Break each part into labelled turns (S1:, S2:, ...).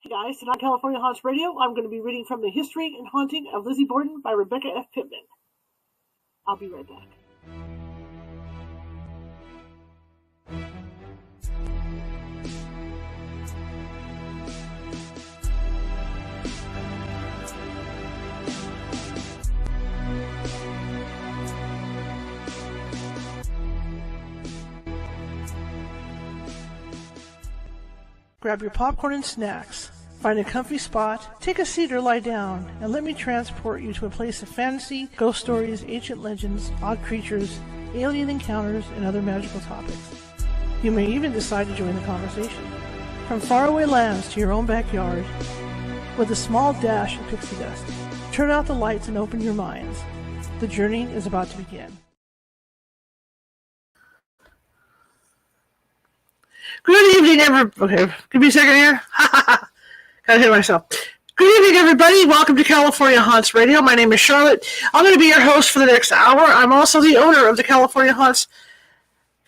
S1: Hey guys, tonight on California Haunts Radio, I'm going to be reading from The History and Haunting of Lizzie Borden by Rebecca F. Pittman. I'll be right back. Grab your popcorn and snacks. Find a comfy spot, take a seat or lie down, and let me transport you to a place of fantasy, ghost stories, ancient legends, odd creatures, alien encounters, and other magical topics. You may even decide to join the conversation. From faraway lands to your own backyard, with a small dash of pixie dust. Turn out the lights and open your minds. The journey is about to begin. Good evening, everybody. Okay, give me a second here. Gotta hit myself. Good evening, everybody. Welcome to California Haunts Radio. My name is Charlotte. I'm going to be your host for the next hour. I'm also the owner of the California Haunts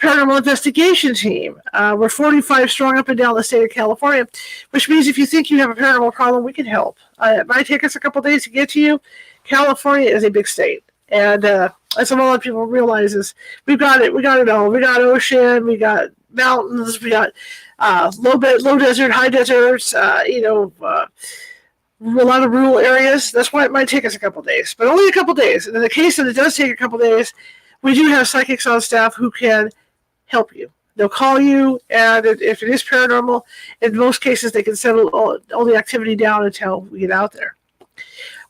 S1: Paranormal Investigation Team. We're 45 strong up and down the state of California, which means if you think you have a paranormal problem, we can help. It might take us a couple days to get to you. California is a big state. And as a lot of people realize is we've got it. We got it all. We got ocean. We got mountains. We got low desert, high deserts. A lot of rural areas. That's why it might take us a couple days, but only a couple days. And in the case that it does take a couple days, we do have psychics on staff who can help you. They'll call you, and if it is paranormal, in most cases they can settle all the activity down until we get out there.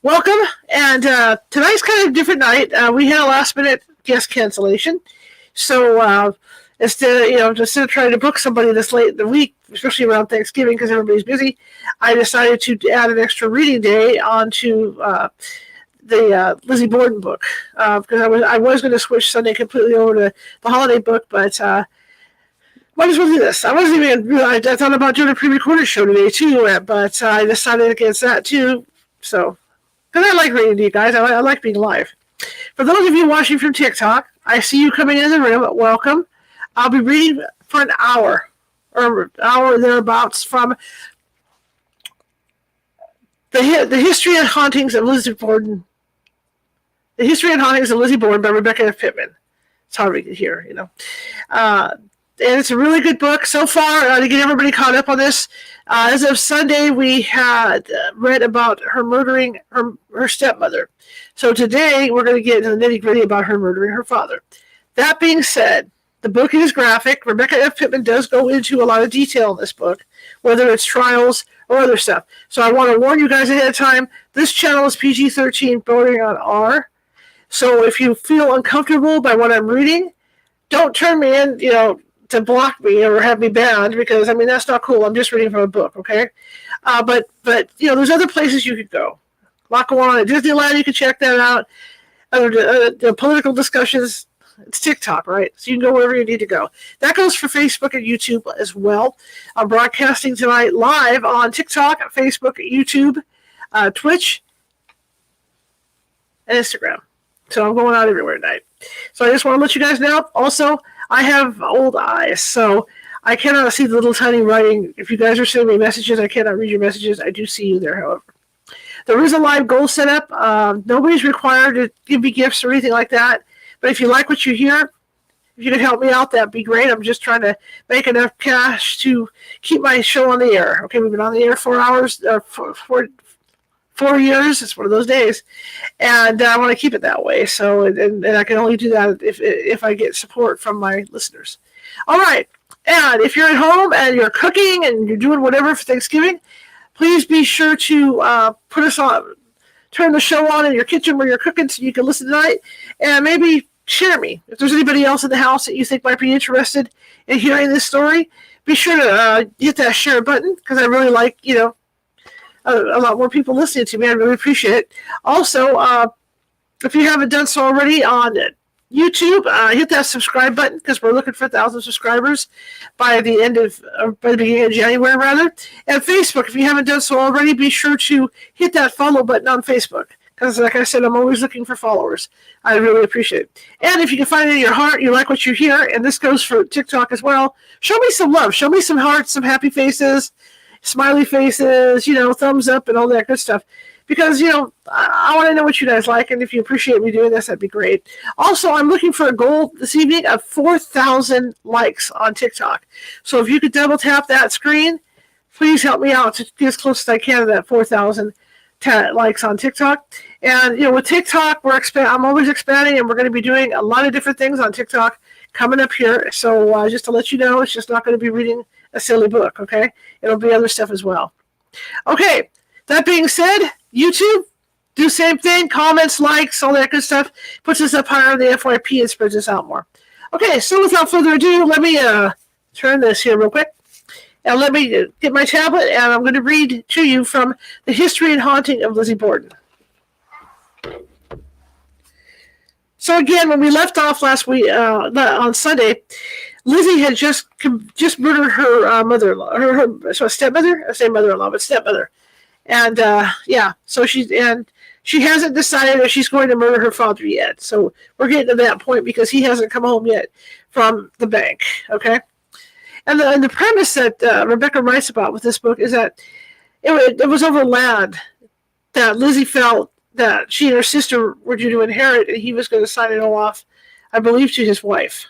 S1: Welcome, and tonight's kind of a different night. We had a last-minute guest cancellation, so instead of trying to book somebody this late in the week, especially around Thanksgiving because everybody's busy, I decided to add an extra reading day onto the Lizzie Borden book because I was going to switch Sunday completely over to the holiday book, but might as well do this. I wasn't even I thought about doing a pre-recorded show today too, but I decided against that too. So. Because I like reading to you guys. I like being live. For those of you watching from TikTok, I see you coming in the room. Welcome. I'll be reading for an hour or hour thereabouts from the History and Hauntings of Lizzie Borden. The History and Hauntings of Lizzie Borden by Rebecca F. Pittman. It's hard to hear, and it's a really good book so far. To get everybody caught up on this, as of Sunday, we had read about her murdering her stepmother. So today, we're going to get into the nitty-gritty about her murdering her father. That being said, the book is graphic. Rebecca F. Pittman does go into a lot of detail in this book, whether it's trials or other stuff. So I want to warn you guys ahead of time, this channel is PG-13, bordering on R. So if you feel uncomfortable by what I'm reading, don't turn me in, to block me or have me banned, because that's not cool. I'm just reading from a book, okay? But there's other places you could go. A lot going on at Disneyland. You can check that out. Other political discussions. It's TikTok, right? So you can go wherever you need to go. That goes for Facebook and YouTube as well. I'm broadcasting tonight live on TikTok, Facebook, YouTube, Twitch, and Instagram. So I'm going out everywhere tonight. So I just want to let you guys know. Also, I have old eyes, so I cannot see the little tiny writing. If you guys are sending me messages, I cannot read your messages. I do see you there, however. There is a live goal set up. Nobody's required to give me gifts or anything like that. But if you like what you hear, if you can help me out, that'd be great. I'm just trying to make enough cash to keep my show on the air. Okay, we've been on the air 4 hours, 4 years. It's one of those days, and I want to keep it that way. So, and I can only do that if I get support from my listeners. All right, and if you're at home and you're cooking and you're doing whatever for Thanksgiving, please be sure to put us on, turn the show on in your kitchen where you're cooking so you can listen tonight, and maybe share me. If there's anybody else in the house that you think might be interested in hearing this story, be sure to hit that share button, because I really like, a lot more people listening to me. I really appreciate it. Also, if you haven't done so already on YouTube, hit that subscribe button, because we're looking for 1,000 subscribers by the beginning of January, rather. And Facebook, if you haven't done so already, be sure to hit that follow button on Facebook, because, like I said, I'm always looking for followers. I really appreciate it. And if you can find it in your heart, you like what you hear, and this goes for TikTok as well, show me some love. Show me some hearts, some happy faces. smiley faces, thumbs up and all that good stuff. Because, I want to know what you guys like, and if you appreciate me doing this, that'd be great. Also, I'm looking for a goal this evening of 4,000 likes on TikTok. So if you could double tap that screen, please help me out to get as close as I can to that 4,000 likes on TikTok. And, with TikTok, I'm always expanding, and we're going to be doing a lot of different things on TikTok coming up here. So just to let you know, it's just not going to be reading a silly book, okay? It'll be other stuff as well. Okay, that being said, YouTube, do the same thing. Comments, likes, all that good stuff. Puts us up higher on the FYP and spreads us out more. Okay, so without further ado, let me turn this here real quick. And let me get my tablet, and I'm going to read to you from The History and Haunting of Lizzie Borden. So again, when we left off last week, on Sunday, Lizzie had just murdered her mother-in-law, her stepmother? I say mother-in-law, but stepmother. And so she hasn't decided if she's going to murder her father yet. So we're getting to that point because he hasn't come home yet from the bank. Okay, and the premise that Rebecca writes about with this book is that it was over land that Lizzie felt that she and her sister were due to inherit, and he was going to sign it all off, I believe, to his wife,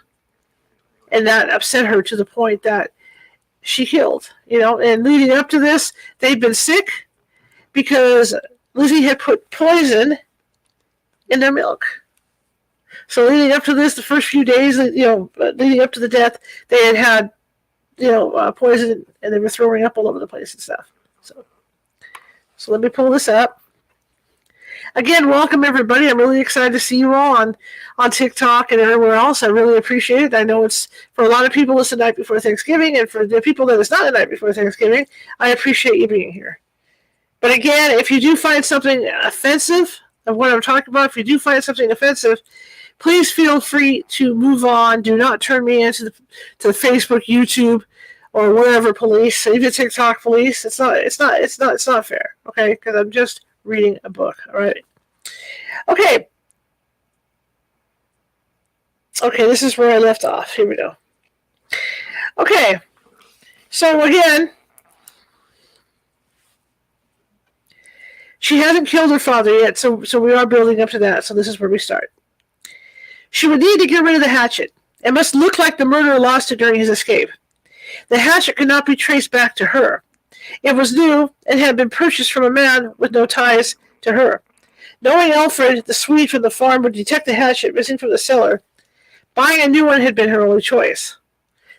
S1: and that upset her to the point that she killed. And leading up to this, they'd been sick because Lizzie had put poison in their milk. So leading up to this, the first few days, leading up to the death, they had poison, and they were throwing up all over the place and stuff. So let me pull this up. Again, welcome everybody. I'm really excited to see you all on TikTok and everywhere else. I really appreciate it. I know it's for a lot of people it's the night before Thanksgiving, and for the people that it's not the night before Thanksgiving, I appreciate you being here. But again, if you do find something offensive of what I'm talking about, if you do find something offensive, please feel free to move on. Do not turn me into the Facebook, YouTube, or whatever police, even TikTok police. It's not fair. Okay, because I'm just reading a book. All right. Okay, this is where I left off. Here we go. Okay, so again, she hasn't killed her father yet, so we are building up to that. So this is where we start. She would need to get rid of the hatchet. It must look like the murderer lost it during his escape. The hatchet could not be traced back to her. It was new and had been purchased from a man with no ties to her. Knowing Alfred, the Swede from the farm, would detect the hatchet missing from the cellar, buying a new one had been her only choice.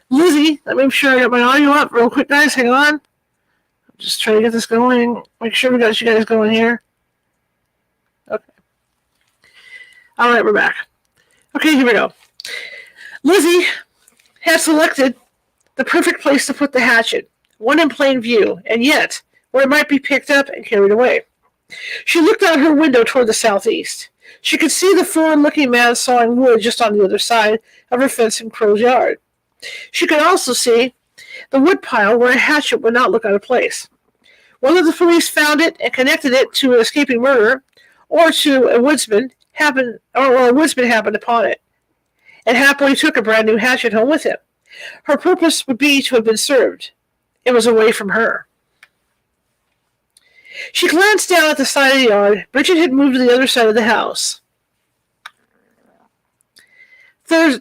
S1: Lizzie, let me make sure I got my audio up real quick, guys. Hang on. I'm just trying to get this going. Make sure we got you guys going here. Okay. All right, we're back. Okay, here we go. Lizzie had selected the perfect place to put the hatchet, one in plain view, and yet where it might be picked up and carried away. She looked out her window toward the southeast. She could see the foreign-looking man sawing wood just on the other side of her fence in Crow's yard. She could also see the woodpile where a hatchet would not look out of place. Whether the police found it and connected it to an escaping murderer, or to a woodsman happened upon it, and happily took a brand new hatchet home with him. Her purpose would be to have been served. It was away from her. She glanced down at the side of the yard. Bridget had moved to the other side of the house.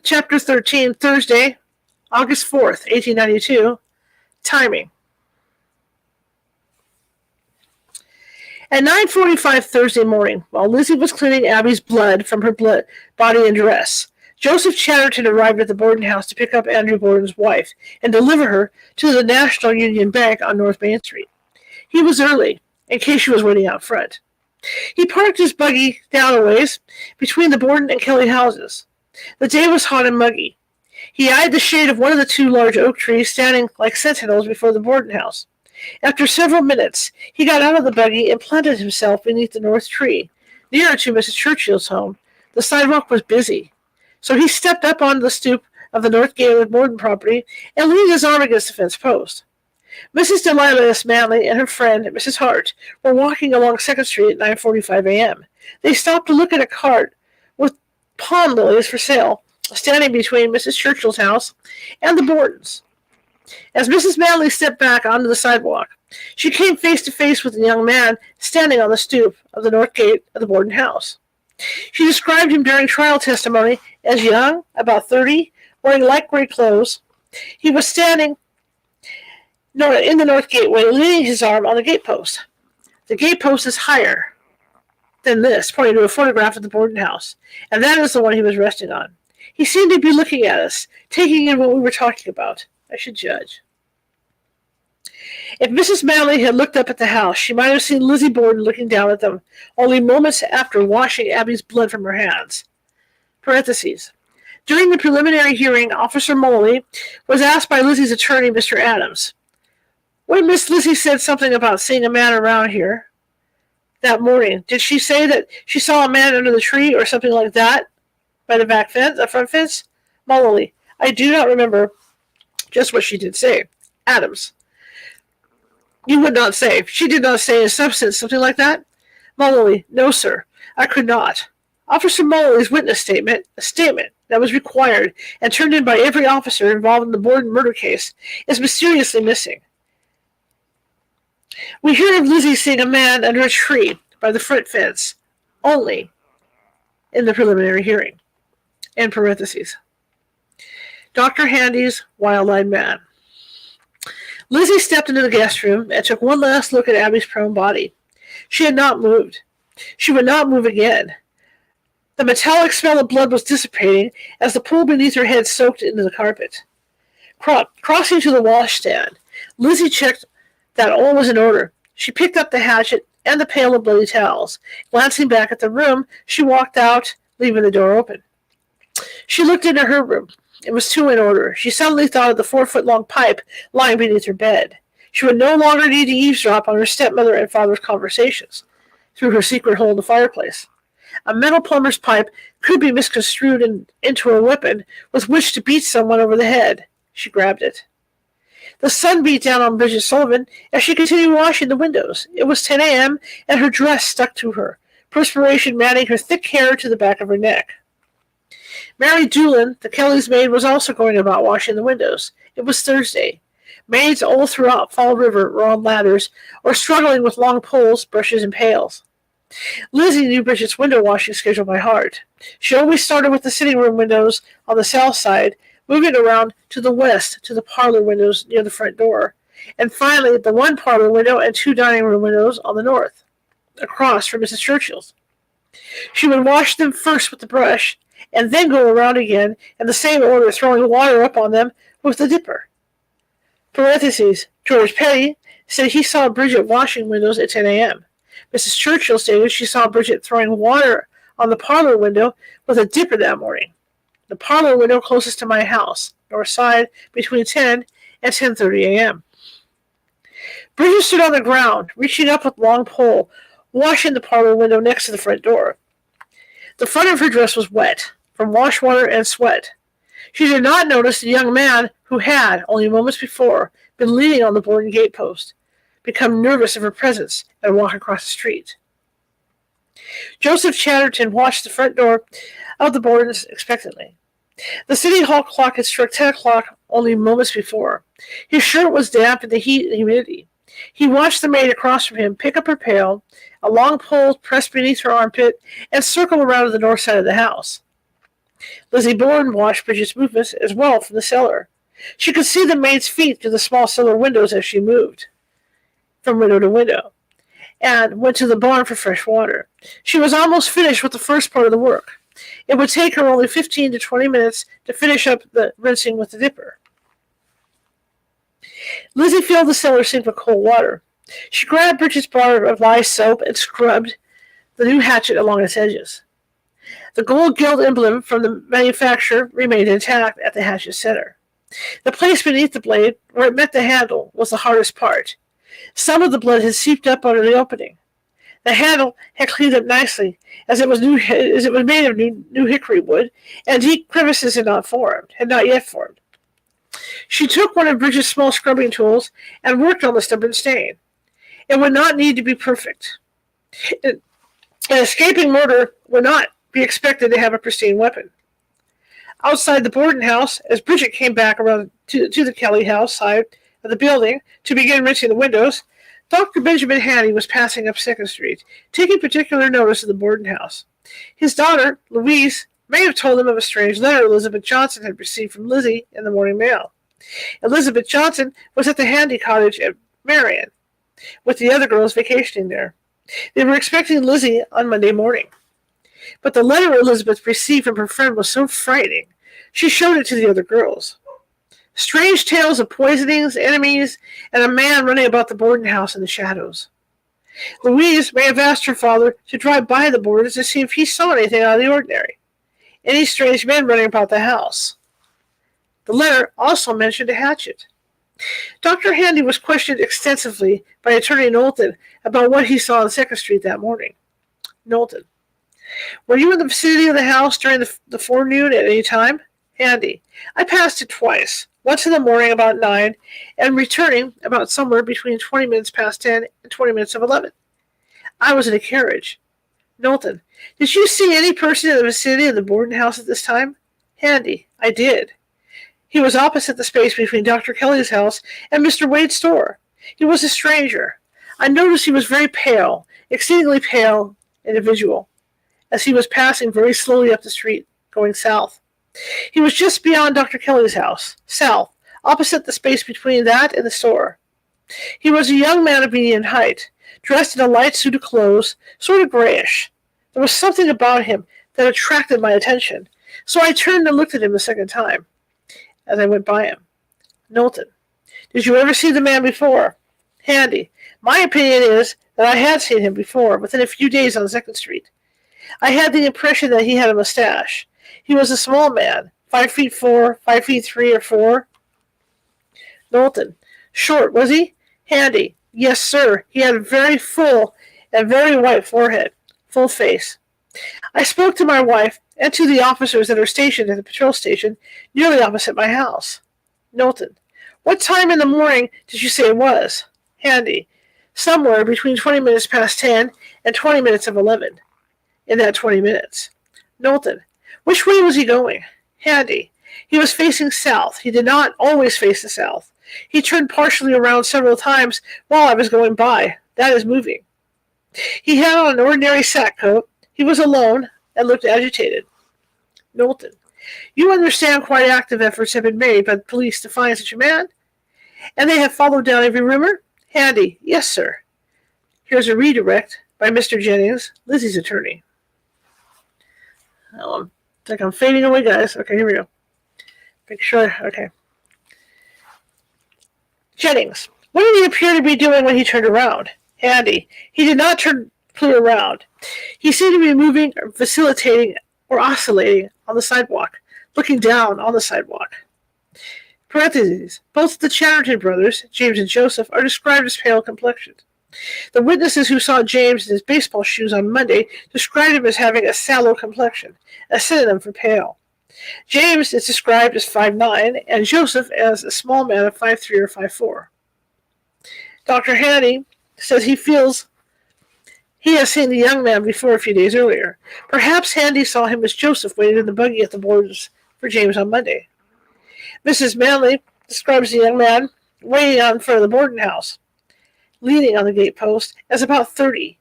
S1: Chapter 13, Thursday, August 4th, 1892. Timing. At 9:45 Thursday morning, while Lizzie was cleaning Abby's blood from her body and dress, Joseph Chatterton arrived at the Borden house to pick up Andrew Borden's wife and deliver her to the National Union Bank on North Main Street. He was early, in case she was waiting out front. He parked his buggy down a ways between the Borden and Kelly houses. The day was hot and muggy. He eyed the shade of one of the two large oak trees standing like sentinels before the Borden house. After several minutes, he got out of the buggy and planted himself beneath the north tree, nearer to Mrs. Churchill's home. The sidewalk was busy, so he stepped up onto the stoop of the North Gate of the Borden property and leaned his arm against the fence post. Mrs. Delilah S. Manley and her friend, Mrs. Hart, were walking along 2nd Street at 9:45 a.m. They stopped to look at a cart with pond lilies for sale, standing between Mrs. Churchill's house and the Bordens. As Mrs. Manley stepped back onto the sidewalk, she came face to face with a young man standing on the stoop of the north gate of the Borden house. She described him during trial testimony as young, about 30, wearing light gray clothes. He was standing in the north gateway, leaning his arm on the gatepost. The gatepost is higher than this, pointing to a photograph of the Borden house, and that is the one he was resting on. He seemed to be looking at us, taking in what we were talking about. I should judge. If Mrs. Manley had looked up at the house, she might have seen Lizzie Borden looking down at them, only moments after washing Abby's blood from her hands. Parentheses. During the preliminary hearing, Officer Moley was asked by Lizzie's attorney, Mr. Adams, when Miss Lizzie said something about seeing a man around here that morning, did she say that she saw a man under the tree or something like that by the front fence? Moley. I do not remember just what she did say. Adams. You would not say. She did not say in substance something like that? Moley. No, sir. I could not. Officer Moley's witness statement, a statement that was required and turned in by every officer involved in the Borden murder case, is mysteriously missing. We hear of Lizzie seeing a man under a tree by the front fence, only in the preliminary hearing. In parentheses. Dr. Handy's wild-eyed man. Lizzie stepped into the guest room and took one last look at Abby's prone body. She had not moved. She would not move again. The metallic smell of blood was dissipating as the pool beneath her head soaked into the carpet. Crossing to the washstand, Lizzie checked that all was in order. She picked up the hatchet and the pail of bloody towels. Glancing back at the room, she walked out, leaving the door open. She looked into her room. It was too in order. She suddenly thought of the 4-foot-long pipe lying beneath her bed. She would no longer need to eavesdrop on her stepmother and father's conversations through her secret hole in the fireplace. A metal plumber's pipe could be misconstrued into a weapon with which to beat someone over the head. She grabbed it. The sun beat down on Bridget Sullivan as she continued washing the windows. It was 10 a.m., and her dress stuck to her, perspiration matting her thick hair to the back of her neck. Mary Doolin, the Kellys' maid, was also going about washing the windows. It was Thursday. Maids all throughout Fall River were on ladders or struggling with long poles, brushes, and pails. Lizzie knew Bridget's window washing schedule by heart. She always started with the sitting room windows on the south side, moving around to the west to the parlor windows near the front door, and finally the one parlor window and 2 dining room windows on the north, across from Mrs. Churchill's. She would wash them first with the brush, and then go around again in the same order, throwing water up on them with the dipper. Parentheses. George Petty said he saw Bridget washing windows at 10 a.m. Mrs. Churchill stated she saw Bridget throwing water on the parlor window with a dipper that morning. The parlor window closest to my house, north side, between 10 and 10:30 a.m. Bridget stood on the ground, reaching up with a long pole, washing the parlor window next to the front door. The front of her dress was wet from wash water and sweat. She did not notice the young man who had, only moments before, been leaning on the Borden gatepost, become nervous of her presence and walk across the street. Joseph Chatterton watched the front door of the Bordens expectantly. The city hall clock had struck 10 o'clock only moments before. His shirt was damp in the heat and humidity. He watched the maid across from him pick up her pail, a long pole pressed beneath her armpit, and circle around to the north side of the house. Lizzie Borden watched Bridget's movements as well from the cellar. She could see the maid's feet through the small cellar windows as she moved from window to window, and went to the barn for fresh water. She was almost finished with the first part of the work. It would take her only 15 to 20 minutes to finish up the rinsing with the dipper. Lizzie filled the cellar sink with cold water. She grabbed Bridget's bar of lye soap and scrubbed the new hatchet along its edges. The gold gilt emblem from the manufacturer remained intact at the hatchet's center. The place beneath the blade, where it met the handle, was the hardest part. Some of the blood had seeped up under the opening. The handle had cleaned up nicely, as it was made of new hickory wood, and deep crevices had not yet formed. She took one of Bridget's small scrubbing tools and worked on the stubborn stain. It would not need to be perfect. An escaping murderer would not be expected to have a pristine weapon. Outside the Borden house, as Bridget came back around to the Kelly house side of the building to begin rinsing the windows, Dr. Benjamin Handy was passing up 2nd Street, taking particular notice of the Borden house. His daughter, Louise, may have told him of a strange letter Elizabeth Johnson had received from Lizzie in the morning mail. Elizabeth Johnson was at the Handy cottage at Marion, with the other girls vacationing there. They were expecting Lizzie on Monday morning. But the letter Elizabeth received from her friend was so frightening, she showed it to the other girls. Strange tales of poisonings, enemies, and a man running about the Borden house in the shadows. Louise may have asked her father to drive by the Bordens to see if he saw anything out of the ordinary. Any strange men running about the house. The letter also mentioned a hatchet. Dr. Handy was questioned extensively by Attorney Knowlton about what he saw on 2nd Street that morning. Knowlton: were you in the vicinity of the house during the forenoon at any time? Handy: I passed it twice, once in the morning about 9, and returning about somewhere between 20 minutes past 10 and 20 minutes of 11. I was in a carriage. Knowlton: did you see any person in the vicinity of the Borden house at this time? Handy: I did. He was opposite the space between Dr. Kelly's house and Mr. Wade's store. He was a stranger. I noticed he was very pale, exceedingly pale individual, as he was passing very slowly up the street, going south. He was just beyond Dr. Kelly's house, south, opposite the space between that and the store. He was a young man of medium height, dressed in a light suit of clothes, sort of grayish. There was something about him that attracted my attention, so I turned and looked at him a second time as I went by him. Knowlton: did you ever see the man before? Handy: my opinion is that I had seen him before, within a few days on 2nd Street. I had the impression that he had a mustache. He was a small man, 5'4", 5'3" or 4. Knowlton: short, was he? Handy: yes, sir. He had a very full and very white forehead, full face. I spoke to my wife and to the officers that are stationed at the patrol station nearly opposite my house. Knowlton: what time in the morning did you say it was? Handy: somewhere between 20 minutes past 10 and 20 minutes of 11. In that 20 minutes. Knowlton: which way was he going? Handy: he was facing south. He did not always face the south. He turned partially around several times while I was going by. That is moving. He had on an ordinary sack coat. He was alone and looked agitated. Knowlton: you understand quite active efforts have been made by the police to find such a man? And they have followed down every rumor? Handy: yes, sir. Here's a redirect by Mr. Jennings, Lizzie's attorney. Oh, I think I'm fading away, guys. Okay, here we go. Make sure. Okay. Jennings: what did he appear to be doing when he turned around? Handy: he did not turn clear around. He seemed to be moving or vacillating or oscillating on the sidewalk, looking down on the sidewalk. Parentheses. Both the Chatterton brothers, James and Joseph, are described as pale complexioned. The witnesses who saw James in his baseball shoes on Monday described him as having a sallow complexion, a synonym for pale. James is described as 5'9", and Joseph as a small man of 5'3" or 5'4". Dr. Handy says he feels he has seen the young man before a few days earlier. Perhaps Handy saw him as Joseph waited in the buggy at the Bordens for James on Monday. Mrs. Manley describes the young man waiting out in front of the Borden house, leaning on the gate post, as about 30.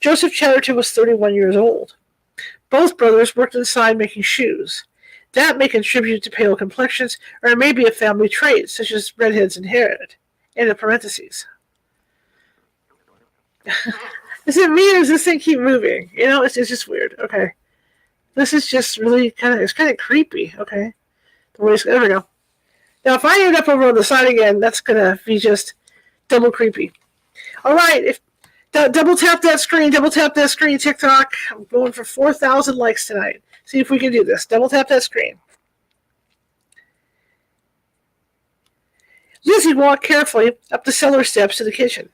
S1: Joseph Chatterton was 31 years old. Both brothers worked inside making shoes. That may contribute to pale complexions, or it may be a family trait, such as redheads inherit. In the parentheses. Is it me, or does this thing keep moving? You know, it's just weird. Okay. This is just really it's kind of creepy. Okay. There we go. Now, if I end up over on the side again, that's going to be just double creepy. All right. Double tap that screen, TikTok. I'm going for 4,000 likes tonight. See if we can do this. Double tap that screen. Lizzie walked carefully up the cellar steps to the kitchen.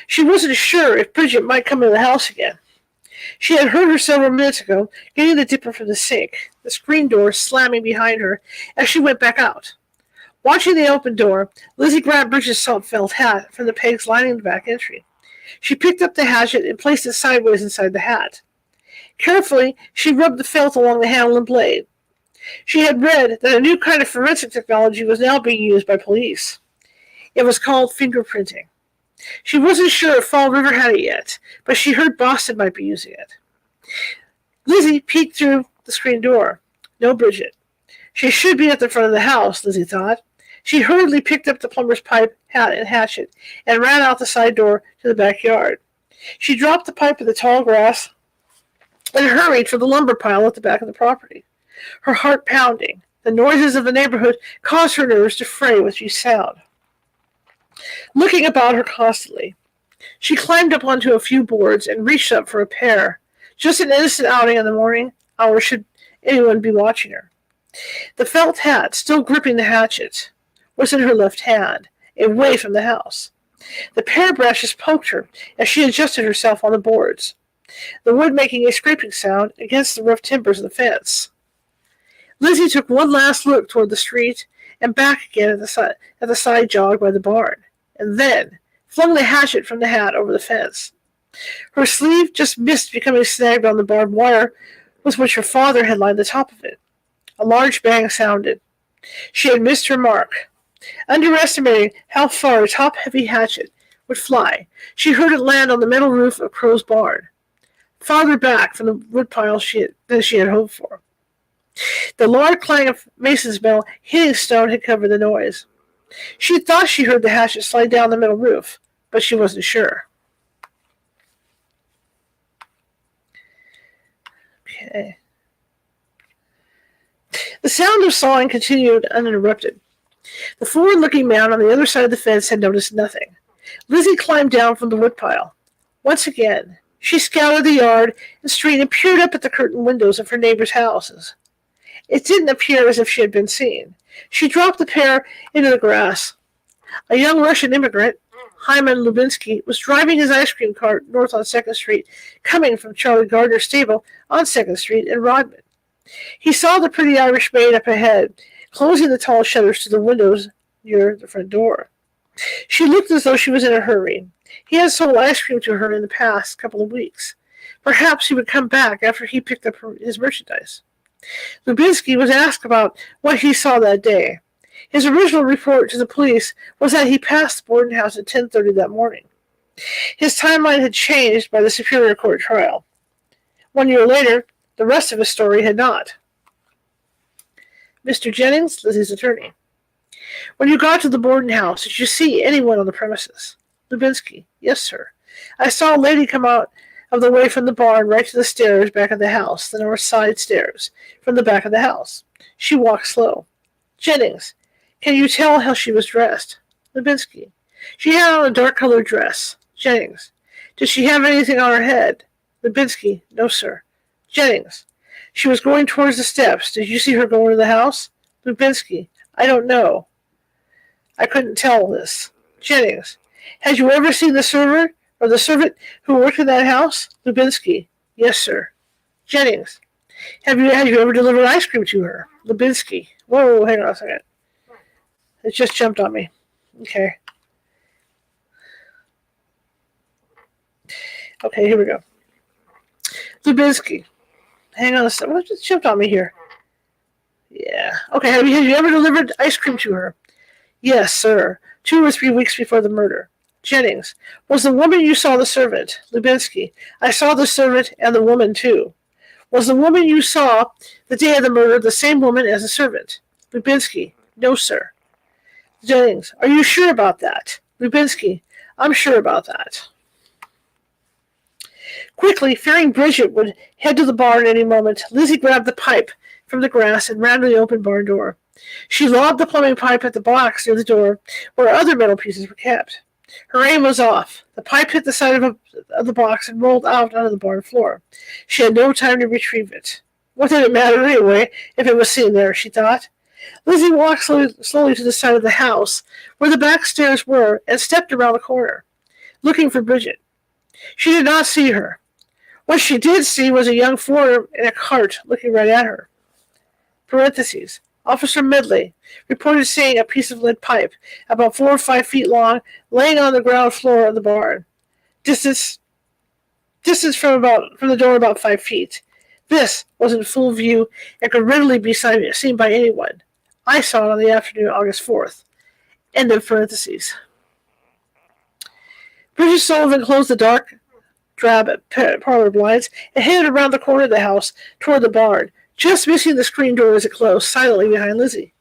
S1: She wasn't sure if Bridget might come into the house again. She had heard her several minutes ago getting the dipper from the sink, the screen door slamming behind her as she went back out. Watching the open door, Lizzie grabbed Bridget's felt hat from the pegs lining the back entry. She picked up the hatchet and placed it sideways inside the hat. Carefully, she rubbed the felt along the handle and blade. She had read that a new kind of forensic technology was now being used by police. It was called fingerprinting. She wasn't sure if Fall River had it yet, but she heard Boston might be using it. Lizzie peeked through the screen door. No Bridget. She should be at the front of the house, Lizzie thought. She hurriedly picked up the plumber's pipe, hat, and hatchet and ran out the side door to the backyard. She dropped the pipe in the tall grass and hurried for the lumber pile at the back of the property. Her heart pounding. The noises of the neighborhood caused her nerves to fray with each sound. Looking about her constantly, she climbed up onto a few boards and reached up for a pair. Just an innocent outing in the morning hour should anyone be watching her. The felt hat, still gripping the hatchet, was in her left hand, away from the house. The pear brushes poked her as she adjusted herself on the boards, the wood making a scraping sound against the rough timbers of the fence. Lizzie took one last look toward the street and back again at the side jog by the barn, and then flung the hatchet from the hat over the fence. Her sleeve just missed becoming snagged on the barbed wire with which her father had lined the top of it. A large bang sounded. She had missed her mark. Underestimating how far a top-heavy hatchet would fly, she heard it land on the metal roof of Crow's barn, farther back from the woodpile than she had hoped for. The loud clang of mason's metal hitting stone had covered the noise. She thought she heard the hatchet slide down the metal roof, but she wasn't sure. Okay. The sound of sawing continued uninterrupted. The forward-looking man on the other side of the fence had noticed nothing. Lizzie climbed down from the woodpile. Once again, she scoured the yard and street and peered up at the curtained windows of her neighbors' houses. It didn't appear as if she had been seen. She dropped the pair into the grass. A young Russian immigrant, Hyman Lubinsky, was driving his ice cream cart north on 2nd Street, coming from Charlie Gardner's stable on 2nd Street in Rodman. He saw the pretty Irish maid up ahead, closing the tall shutters to the windows near the front door. She looked as though she was in a hurry. He had sold ice cream to her in the past couple of weeks. Perhaps he would come back after he picked up his merchandise. Lubinsky was asked about what he saw that day. His original report to the police was that he passed the Borden house at 10:30 that morning. His timeline had changed by the Superior Court trial. 1 year later, the rest of his story had not. Mr. Jennings, Lizzie's attorney. When you got to the Borden house, did you see anyone on the premises? Lubinsky. Yes, sir. I saw a lady come out of the way from the barn right to the stairs back of the house, the north side stairs, from the back of the house. She walked slow. Jennings. Can you tell how she was dressed? Lubinsky. She had on a dark-colored dress. Jennings. Did she have anything on her head? Lubinsky. No, sir. Jennings. She was going towards the steps. Did you see her go into the house? Lubinsky. I don't know. I couldn't tell this. Jennings. Had you ever seen the servant who worked in that house? Lubinsky. Yes, sir. Jennings. Had you ever delivered ice cream to her? Lubinsky. Whoa, hang on a second. It just jumped on me. Okay. Okay, here we go. Lubinsky. Hang on a second. What just jumped on me here? Yeah. Okay, have you ever delivered ice cream to her? Yes, sir. 2 or 3 weeks before the murder. Jennings. Was the woman you saw the servant? Lubinsky. I saw the servant and the woman, too. Was the woman you saw the day of the murder the same woman as the servant? Lubinsky. No, sir. Jennings. Are you sure about that? Lubinsky. I'm sure about that. Quickly, fearing Bridget would head to the barn any moment, Lizzie grabbed the pipe from the grass and ran to the open barn door. She lobbed the plumbing pipe at the box near the door, where other metal pieces were kept. Her aim was off. The pipe hit the side of the box and rolled out onto the barn floor. She had no time to retrieve it. What did it matter anyway, if it was seen there, she thought. Lizzie walked slowly to the side of the house, where the back stairs were, and stepped around the corner, looking for Bridget. She did not see her. What she did see was a young foreigner in a cart looking right at her. Parentheses. Officer Medley reported seeing a piece of lead pipe, about 4 or 5 feet long, laying on the ground floor of the barn. Distance from the door about 5 feet. This was in full view and could readily be seen by anyone. I saw it on the afternoon of August 4th. End of parentheses. Bridget Sullivan closed the dark, drab parlor blinds and headed around the corner of the house toward the barn, just missing the screen door as it closed silently behind Lizzie.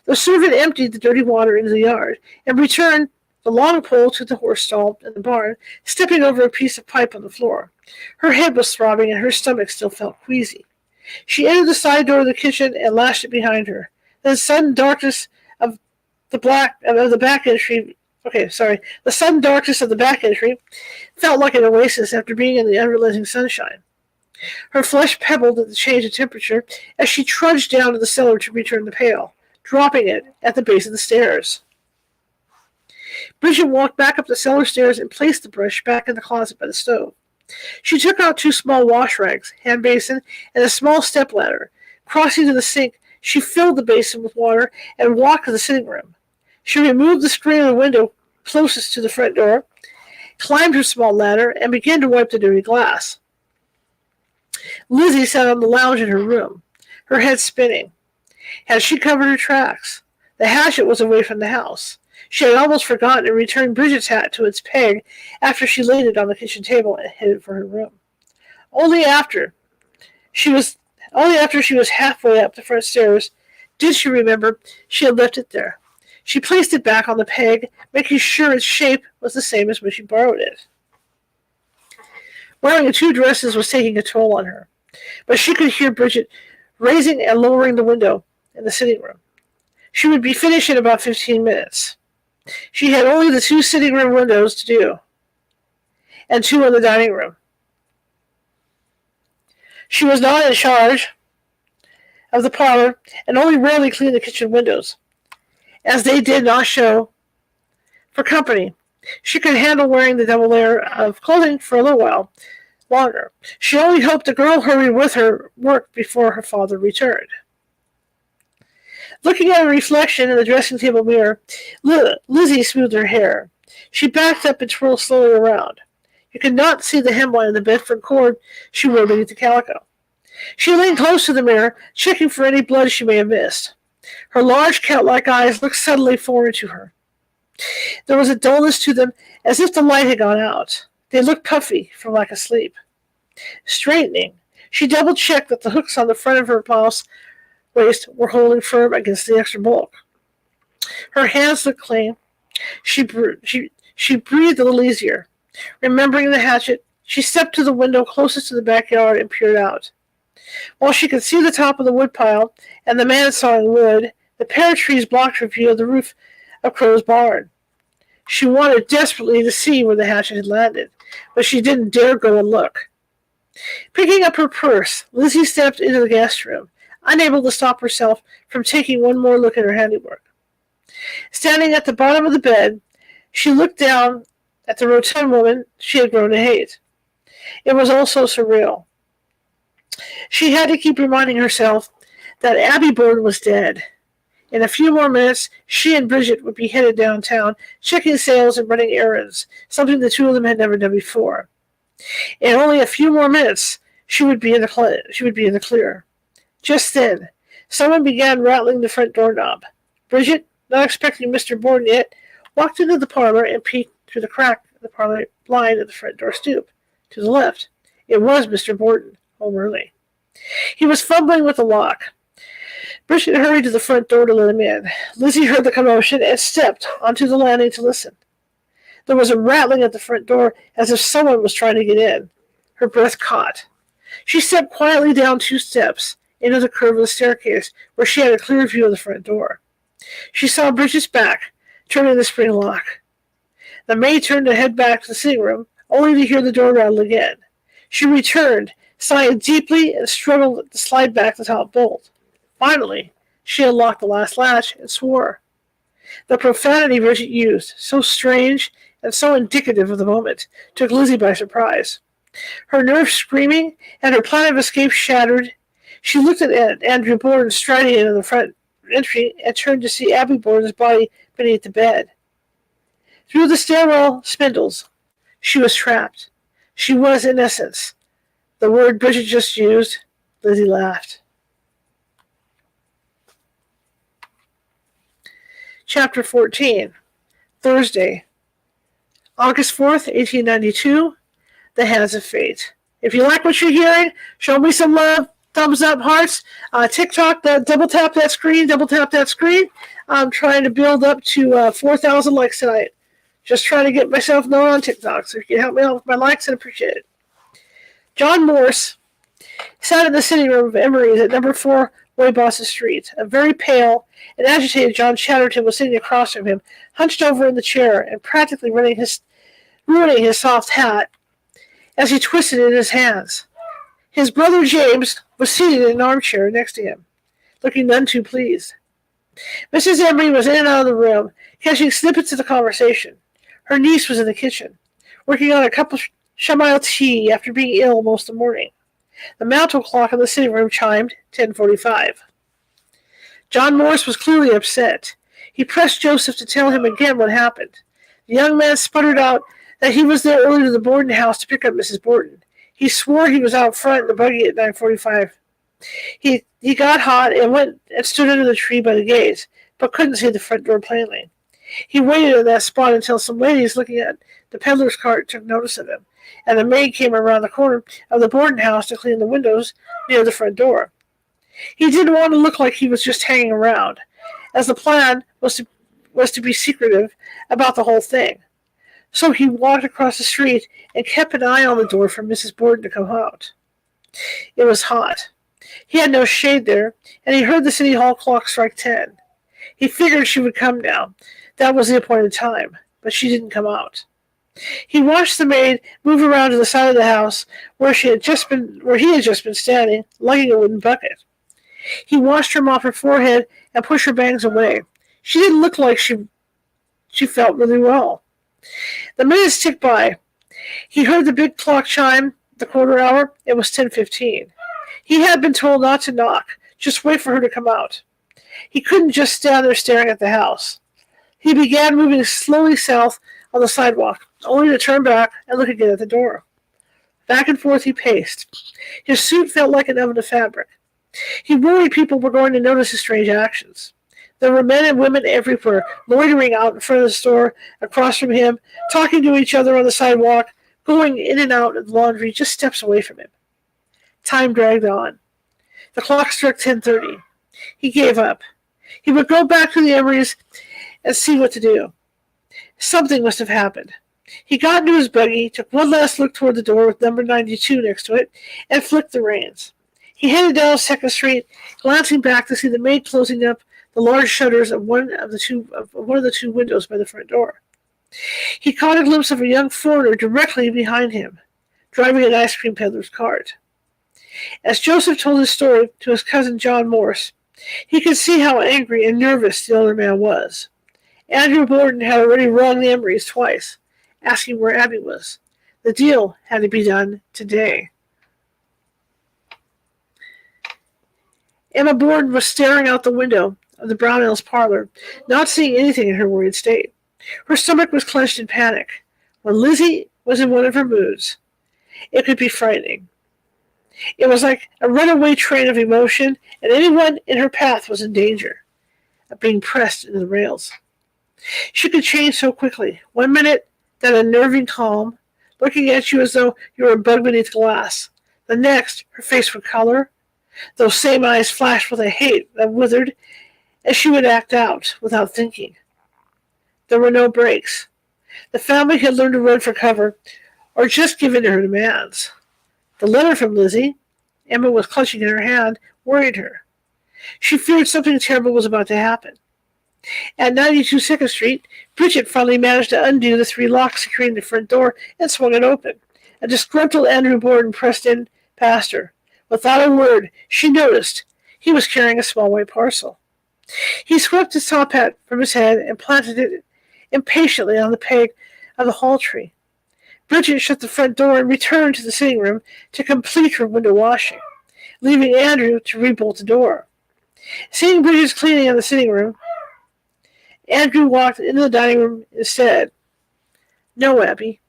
S1: The servant emptied the dirty water into the yard and returned the long pole to the horse stall in the barn, stepping over a piece of pipe on the floor. Her head was throbbing and her stomach still felt queasy. She entered the side door of the kitchen and lashed it behind her. The sudden darkness of the back entry the sudden darkness of the back entry felt like an oasis after being in the unrelenting sunshine. Her flesh pebbled at the change in temperature as she trudged down to the cellar to return the pail, dropping it at the base of the stairs. Bridget walked back up the cellar stairs and placed the brush back in the closet by the stove. She took out 2 small wash rags, hand basin, and a small step ladder. Crossing to the sink, she filled the basin with water and walked to the sitting room. She removed the screen of the window closest to the front door, climbed her small ladder, and began to wipe the dirty glass. Lizzie sat on the lounge in her room, her head spinning. Had she covered her tracks? The hatchet was away from the house. She had almost forgotten to return Bridget's hat to its peg after she laid it on the kitchen table and headed for her room. Only after she was halfway up the front stairs did she remember she had left it there. She placed it back on the peg, making sure its shape was the same as when she borrowed it. Wearing 2 dresses was taking a toll on her, but she could hear Bridget raising and lowering the window in the sitting room. She would be finished in about 15 minutes. She had only the 2 sitting room windows to do, and 2 in the dining room. She was not in charge of the parlor and only rarely cleaned the kitchen windows, as they did not show for company. She could handle wearing the double layer of clothing for a little while longer. She only hoped the girl hurried with her work before her father returned. Looking at her reflection in the dressing table mirror, Lizzie smoothed her hair. She backed up and twirled slowly around. You could not see the hemline of the Bedford cord she wore beneath the calico. She leaned close to the mirror, checking for any blood she may have missed. Her large cat-like eyes looked suddenly foreign to her. There was a dullness to them, as if the light had gone out. They looked puffy from lack of sleep. Straightening, she double-checked that the hooks on the front of her blouse waist were holding firm against the extra bulk. Her hands looked clean. She breathed a little easier. Remembering the hatchet, she stepped to the window closest to the backyard and peered out. While she could see the top of the woodpile and the man sawing wood, the pear trees blocked her view of the roof of Crow's barn. She wanted desperately to see where the hatchet had landed, but she didn't dare go and look. Picking up her purse, Lizzie stepped into the guest room, unable to stop herself from taking one more look at her handiwork. Standing at the bottom of the bed, she looked down at the rotund woman she had grown to hate. It was all so surreal. She had to keep reminding herself that Abby Borden was dead. In a few more minutes, she and Bridget would be headed downtown, checking sales and running errands, something the 2 of them had never done before. In only a few more minutes, she would be in the clear. Just then, someone began rattling the front doorknob. Bridget, not expecting Mr. Borden yet, walked into the parlor and peeked through the crack of the parlor blind at the front door stoop. To the left, it was Mr. Borden, home early. He was fumbling with the lock. Bridget hurried to the front door to let him in. Lizzie heard the commotion and stepped onto the landing to listen. There was a rattling at the front door as if someone was trying to get in. Her breath caught. She stepped quietly down 2 steps into the curve of the staircase where she had a clear view of the front door. She saw Bridget's back, turning the spring lock. The maid turned to head back to the sitting room, only to hear the door rattle again. She returned, sighed deeply, and struggled to slide back the top bolt. Finally, she unlocked the last latch and swore. The profanity Bridget used, so strange and so indicative of the moment, took Lizzie by surprise. Her nerves screaming and her plan of escape shattered, she looked at Andrew Borden striding into the front entry and turned to see Abby Borden's body beneath the bed. Through the stairwell spindles, she was trapped. She was, in essence, the word Bridget just used, Lizzie laughed. Chapter 14. Thursday, August 4th, 1892. The Hands of Fate. If you like what you're hearing, show me some love. Thumbs up, hearts. TikTok, double tap that screen. Double tap that screen. I'm trying to build up to 4,000 likes tonight. Just trying to get myself known on TikTok. So if you can help me out with my likes, I'd appreciate it. John Morse sat in the sitting room of Emery's at number 4 Boston Street. A very pale and agitated John Chatterton was sitting across from him, hunched over in the chair and practically ruining his soft hat as he twisted it in his hands. His brother James was seated in an armchair next to him, looking none too pleased. Mrs. Emery was in and out of the room, catching snippets of the conversation. Her niece was in the kitchen, working on a cup of chamomile tea after being ill most of the morning. The mantel clock in the sitting room chimed 10:45. John Morse was clearly upset. He pressed Joseph to tell him again what happened. The young man sputtered out that he was there early to the Borden house to pick up Mrs. Borden. He swore he was out front in the buggy at 9:45. He got hot and went and stood under the tree by the gate, but couldn't see the front door plainly. He waited in that spot until some ladies looking at the peddler's cart took notice of him, and the maid came around the corner of the Borden house to clean the windows near the front door. He didn't want to look like he was just hanging around, as the plan was to be secretive about the whole thing. So he walked across the street and kept an eye on the door for Mrs. Borden to come out. It was hot. He had no shade there, and he heard the city hall clock strike 10. He figured she would come now. That was the appointed time, but she didn't come out. He watched the maid move around to the side of the house where he had just been standing, lugging a wooden bucket. He watched her mop her forehead and push her bangs away. She didn't look like she felt really well. The minutes ticked by. He heard the big clock chime the quarter hour. It was 10:15. He had been told not to knock, just wait for her to come out. He couldn't just stand there staring at the house. He began moving slowly south on the sidewalk, only to turn back and look again at the door. Back and forth he paced. His suit felt like an oven of fabric. He worried people were going to notice his strange actions. There were men and women everywhere, loitering out in front of the store, across from him, talking to each other on the sidewalk, going in and out of the laundry just steps away from him. Time dragged on. The clock struck 10:30. He gave up. He would go back to the Emerys and see what to do. Something must have happened. He got into his buggy, took one last look toward the door with number 92 next to it, and flicked the reins. He headed down 2nd Street, glancing back to see the maid closing up the large shutters of one of the two windows by the front door. He caught a glimpse of a young foreigner directly behind him, driving an ice cream peddler's cart. As Joseph told his story to his cousin John Morse, he could see how angry and nervous the older man was. Andrew Borden had already rung the Emerys twice, asking where Abby was. The deal had to be done today. Emma Borden was staring out the window of the Brownells' parlor, not seeing anything in her worried state. Her stomach was clenched in panic. When Lizzie was in one of her moods, it could be frightening. It was like a runaway train of emotion, and anyone in her path was in danger of being pressed into the rails. She could change so quickly. 1 minute, that unnerving calm, looking at you as though you were a bug beneath glass. The next, her face would color. Those same eyes flashed with a hate that withered as she would act out without thinking. There were no breaks. The family had learned to run for cover or just give in to her demands. The letter from Lizzie, Emma was clutching in her hand, worried her. She feared something terrible was about to happen. At 92 2nd Street, Bridget finally managed to undo the 3 locks securing the front door and swung it open. A disgruntled Andrew Borden pressed in past her. Without a word, she noticed he was carrying a small white parcel. He swept his top hat from his head and planted it impatiently on the peg of the hall tree. Bridget shut the front door and returned to the sitting room to complete her window washing, leaving Andrew to rebolt the door. Seeing Bridget's cleaning in the sitting room, Andrew walked into the dining room instead. No, Abby.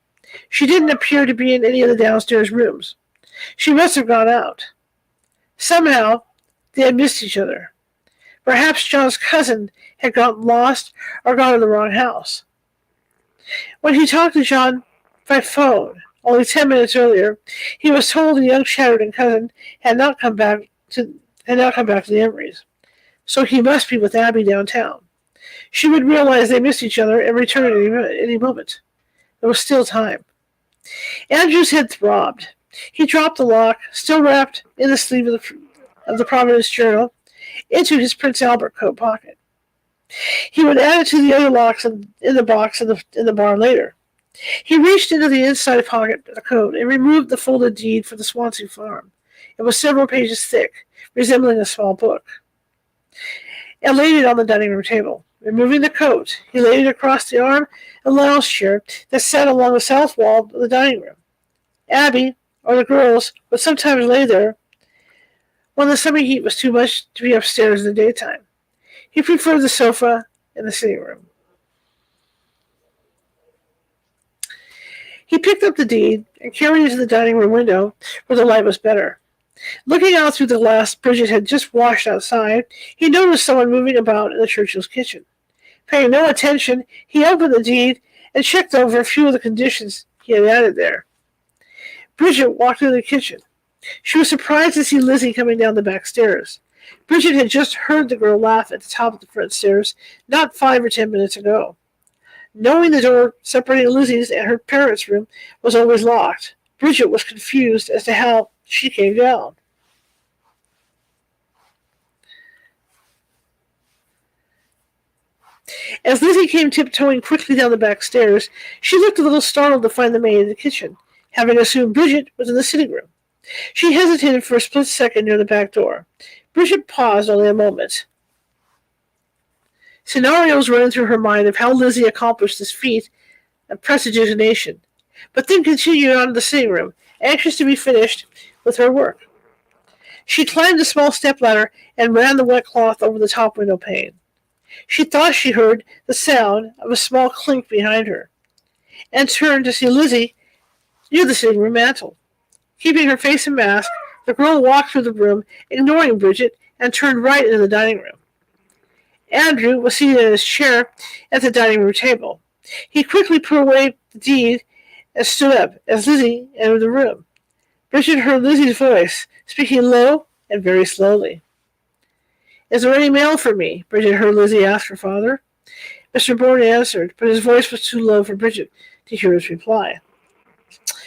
S1: She didn't appear to be in any of the downstairs rooms. She must have gone out. Somehow, they had missed each other. Perhaps John's cousin had gotten lost or gone to the wrong house. When he talked to John by phone, only 10 minutes earlier, he was told the young Chatterton cousin had not come back to the Emerys. So he must be with Abby downtown. She would realize they missed each other and return at any moment. There was still time. Andrew's head throbbed. He dropped the lock, still wrapped in the sleeve of the Providence Journal, into his Prince Albert coat pocket. He would add it to the other locks in the box in the barn later. He reached into the inside pocket of the coat and removed the folded deed for the Swansea farm. It was several pages thick, resembling a small book, and laid it on the dining room table. Removing the coat, he laid it across the arm of the lounge chair that sat along the south wall of the dining room. Abby, or the girls, would sometimes lay there when the summer heat was too much to be upstairs in the daytime. He preferred the sofa in the sitting room. He picked up the deed and carried it to the dining room window where the light was better. Looking out through the glass Bridget had just washed outside, he noticed someone moving about in the Churchill's kitchen. Paying no attention, he opened the deed and checked over a few of the conditions he had added there. Bridget walked into the kitchen. She was surprised to see Lizzie coming down the back stairs. Bridget had just heard the girl laugh at the top of the front stairs not 5 or 10 minutes ago. Knowing the door separating Lizzie's and her parents' room was always locked, Bridget was confused as to how she came down. As Lizzie came tiptoeing quickly down the back stairs, she looked a little startled to find the maid in the kitchen, having assumed Bridget was in the sitting room. She hesitated for a split second near the back door. Bridget paused only a moment. Scenarios running through her mind of how Lizzie accomplished this feat of prestidigitation, but then continued on to the sitting room, anxious to be finished with her work. She climbed the small stepladder and ran the wet cloth over the top window pane. She thought she heard the sound of a small clink behind her, and turned to see Lizzie near the sitting room mantel. Keeping her face and mask, the girl walked through the room, ignoring Bridget, and turned right into the dining room. Andrew was seated in his chair at the dining room table. He quickly put away the deed and stood up as Lizzie entered the room. Bridget heard Lizzie's voice, speaking low and very slowly. "Is there any mail for me?" Bridget heard Lizzie ask her father. Mr. Borden answered, but his voice was too low for Bridget to hear his reply.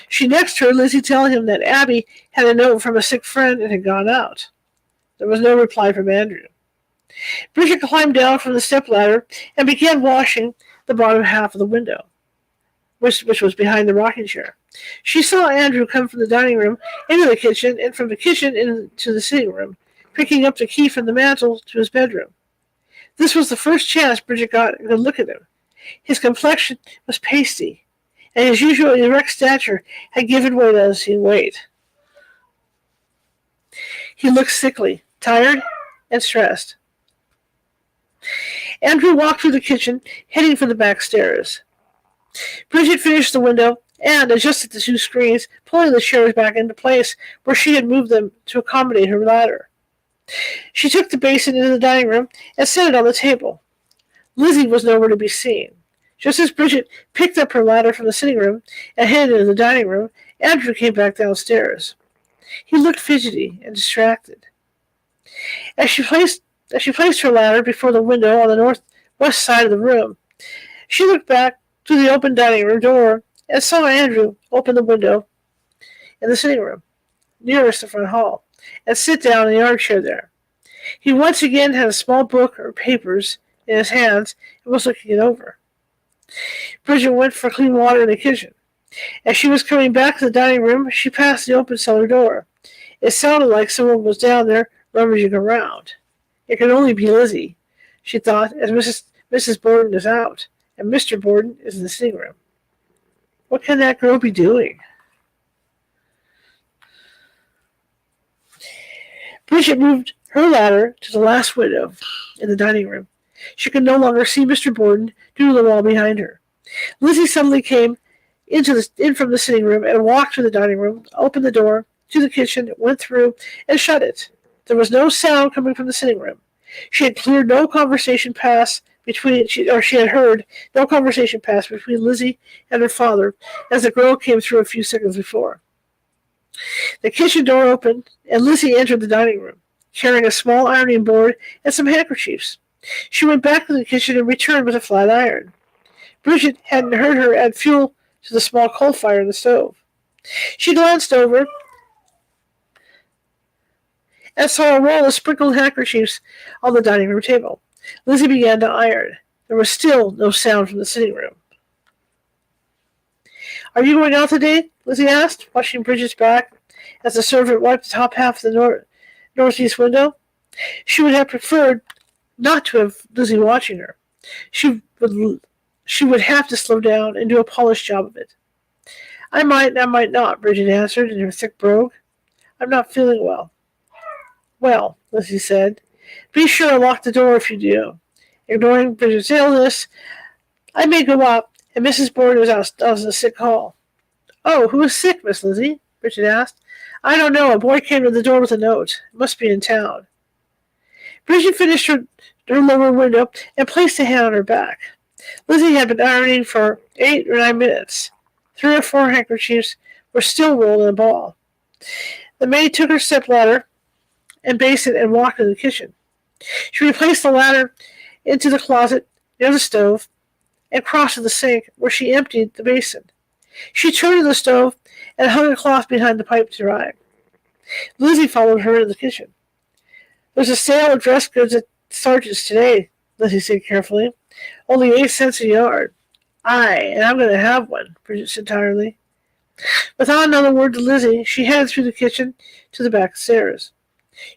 S1: She next heard Lizzie tell him that Abby had a note from a sick friend and had gone out. There was no reply from Andrew. Bridget climbed down from the stepladder and began washing the bottom half of the window, which was behind the rocking chair. She saw Andrew come from the dining room into the kitchen and from the kitchen into the sitting room, picking up the key from the mantel to his bedroom. This was the first chance Bridget got a good look at him. His complexion was pasty, and his usual erect stature had given way to unseen weight. He looked sickly, tired, and stressed. Andrew walked through the kitchen, heading for the back stairs. Bridget finished the window and adjusted the two screens, pulling the chairs back into place where she had moved them to accommodate her ladder. She took the basin into the dining room and set it on the table. Lizzie was nowhere to be seen. Just as Bridget picked up her ladder from the sitting room and headed into the dining room, Andrew came back downstairs. He looked fidgety and distracted. As she placed her ladder before the window on the northwest side of the room, she looked back to the open dining room door and saw Andrew open the window in the sitting room, nearest the front hall, and sit down in the armchair there. He once again had a small book or papers in his hands and was looking it over. Bridget went for clean water in the kitchen. As she was coming back to the dining room, she passed the open cellar door. It sounded like someone was down there rummaging around. It could only be Lizzie, she thought, as Mrs. Borden is out, and Mr. Borden is in the sitting room. What can that girl be doing? Bridget moved her ladder to the last window in the dining room. She could no longer see Mr. Borden due to the wall behind her. Lizzie suddenly came in from the sitting room and walked to the dining room, opened the door to the kitchen, went through, and shut it. There was no sound coming from the sitting room. She had heard no conversation pass between Lizzie and her father as the girl came through a few seconds before. The kitchen door opened, and Lizzie entered the dining room, carrying a small ironing board and some handkerchiefs. She went back to the kitchen and returned with a flat iron. Bridget hadn't heard her add fuel to the small coal fire in the stove. She glanced over and saw a roll of sprinkled handkerchiefs on the dining room table. Lizzie began to iron. There was still no sound from the sitting room. "Are you going out today?" Lizzie asked, watching Bridget's back as the servant wiped the top half of the northeast window. She would have preferred not to have Lizzie watching her. She would have to slow down and do a polished job of it. "I might and I might not," Bridget answered in her thick brogue. "I'm not feeling well." "Well," Lizzie said, "be sure and lock the door if you do." Ignoring Bridget's illness, "I may go up, and Mrs. Borden is out on a sick call." "Oh, who is sick, Miss Lizzie?" Bridget asked. "I don't know. A boy came to the door with a note. It must be in town." Bridget finished her lower window and placed a hand on her back. Lizzie had been ironing for 8 or 9 minutes. 3 or 4 handkerchiefs were still rolled in a ball. The maid took her stepladder and basin and walked to the kitchen. She replaced the ladder into the closet near the stove and crossed to the sink, where she emptied the basin. She turned to the stove and hung a cloth behind the pipe to dry. Lizzie followed her into the kitchen. "There's a sale of dress goods at Sargent's today," Lizzie said carefully. "Only 8 cents a yard." "Aye, and I'm going to have one," Bridget said tiredly. Without another word to Lizzie, she headed through the kitchen to the back stairs.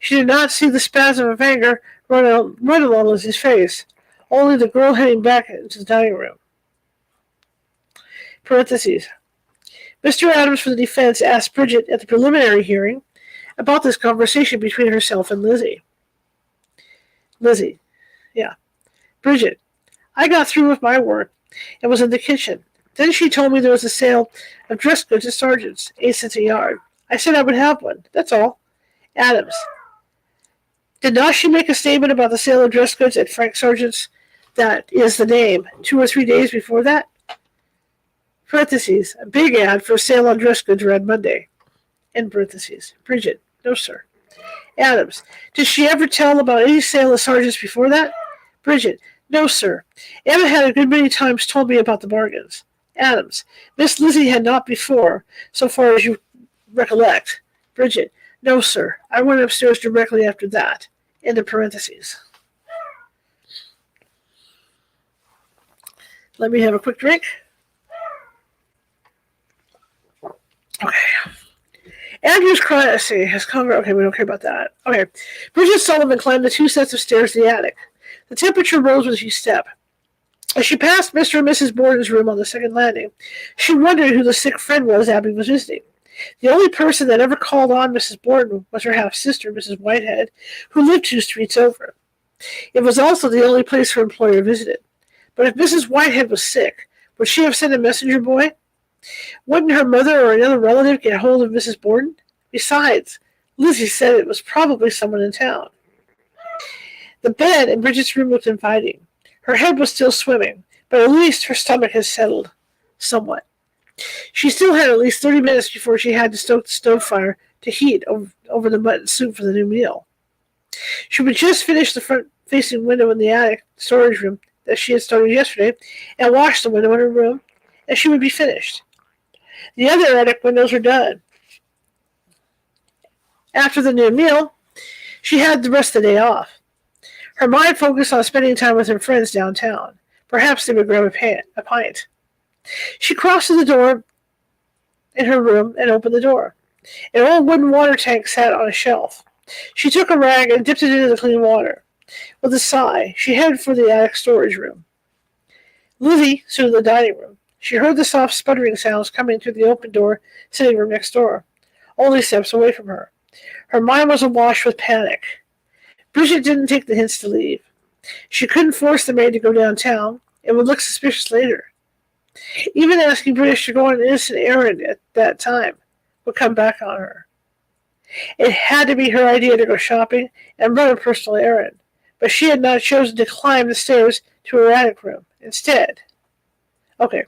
S1: She did not see the spasm of anger run along Lizzie's face, only the girl heading back into the dining room. Parentheses. Mr. Adams for the defense asked Bridget at the preliminary hearing about this conversation between herself and Lizzie. Lizzie. Yeah. Bridget. "I got through with my work and was in the kitchen. Then she told me there was a sale of dress goods at Sargent's, 8 cents a yard. I said I would have one. That's all." Adams. "Did not she make a statement about the sale of dress goods at Frank Sargent's, that is the name, 2 or 3 days before that?" Parentheses. A big ad for a sale on dress goods read Monday. In parentheses. Bridget. "No, sir." Adams. "Did she ever tell about any sale of Sargent's before that?" Bridget. "No, sir. Emma had a good many times told me about the bargains." Adams. "Miss Lizzie had not before, so far as you recollect." Bridget. "No, sir. I went upstairs directly after that." End of parentheses. Let me have a quick drink. Okay. Andrew's crying. Let's see. Okay, we don't care about that. Okay. Bridget Sullivan climbed the 2 sets of stairs to the attic. The temperature rose with each step. As she passed Mr. and Mrs. Borden's room on the second landing, she wondered who the sick friend was Abby was visiting. The only person that ever called on Mrs. Borden was her half-sister, Mrs. Whitehead, who lived 2 streets over. It was also the only place her employer visited. But if Mrs. Whitehead was sick, would she have sent a messenger boy? Wouldn't her mother or another relative get hold of Mrs. Borden? Besides, Lizzie said it was probably someone in town. The bed in Bridget's room looked inviting. Her head was still swimming, but at least her stomach had settled somewhat. She still had at least 30 minutes before she had to stoke the stove fire to heat over the mutton soup for the new meal. She would just finish the front-facing window in the attic storage room that she had started yesterday and wash the window in her room, and she would be finished. The other attic windows were done. After the new meal, she had the rest of the day off. Her mind focused on spending time with her friends downtown. Perhaps they would grab a pint. She crossed to the door in her room and opened the door. An old wooden water tank sat on a shelf. She took a rag and dipped it into the clean water. With a sigh, she headed for the attic storage room. Lizzie stood in the dining room. She heard the soft sputtering sounds coming through the open door, sitting room next door, only steps away from her. Her mind was awash with panic. Bridget didn't take the hints to leave. She couldn't force the maid to go downtown. It would look suspicious later. Even asking Bridget to go on an innocent errand at that time would come back on her. It had to be her idea to go shopping and run a personal errand, but she had not chosen to climb the stairs to her attic room. Instead, okay,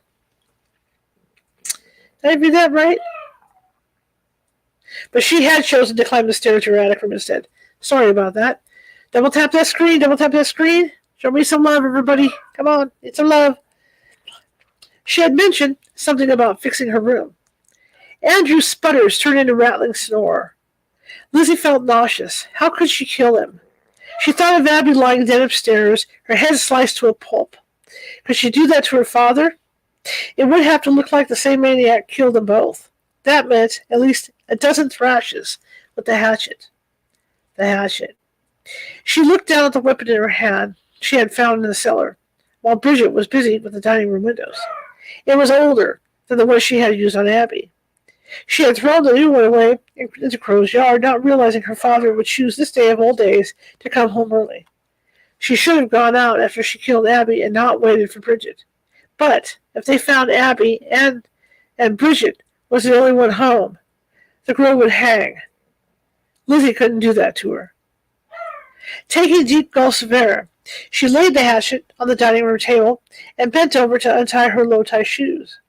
S1: did I read that right? But she had chosen to climb the stairs to her attic room instead. Sorry about that. Double tap that screen, double tap that screen. Show me some love, everybody. Come on, need some love. She had mentioned something about fixing her room. Andrew's sputters turned into rattling snore. Lizzie felt nauseous. How could she kill him? She thought of Abby lying dead upstairs, her head sliced to a pulp. Could she do that to her father? It would have to look like the same maniac killed them both. That meant at least a dozen thrashes with the hatchet. The hatchet. She looked down at the weapon in her hand she had found in the cellar, while Bridget was busy with the dining room windows. It was older than the one she had used on Abby. She had thrown the new one away into Crow's yard, not realizing her father would choose this day of all days to come home early. She should have gone out after she killed Abby and not waited for Bridget. But if they found Abby and Bridget was the only one home, the girl would hang. Lizzie couldn't do that to her. Taking deep gulps of air, she laid the hatchet on the dining room table and bent over to untie her low-tie shoes.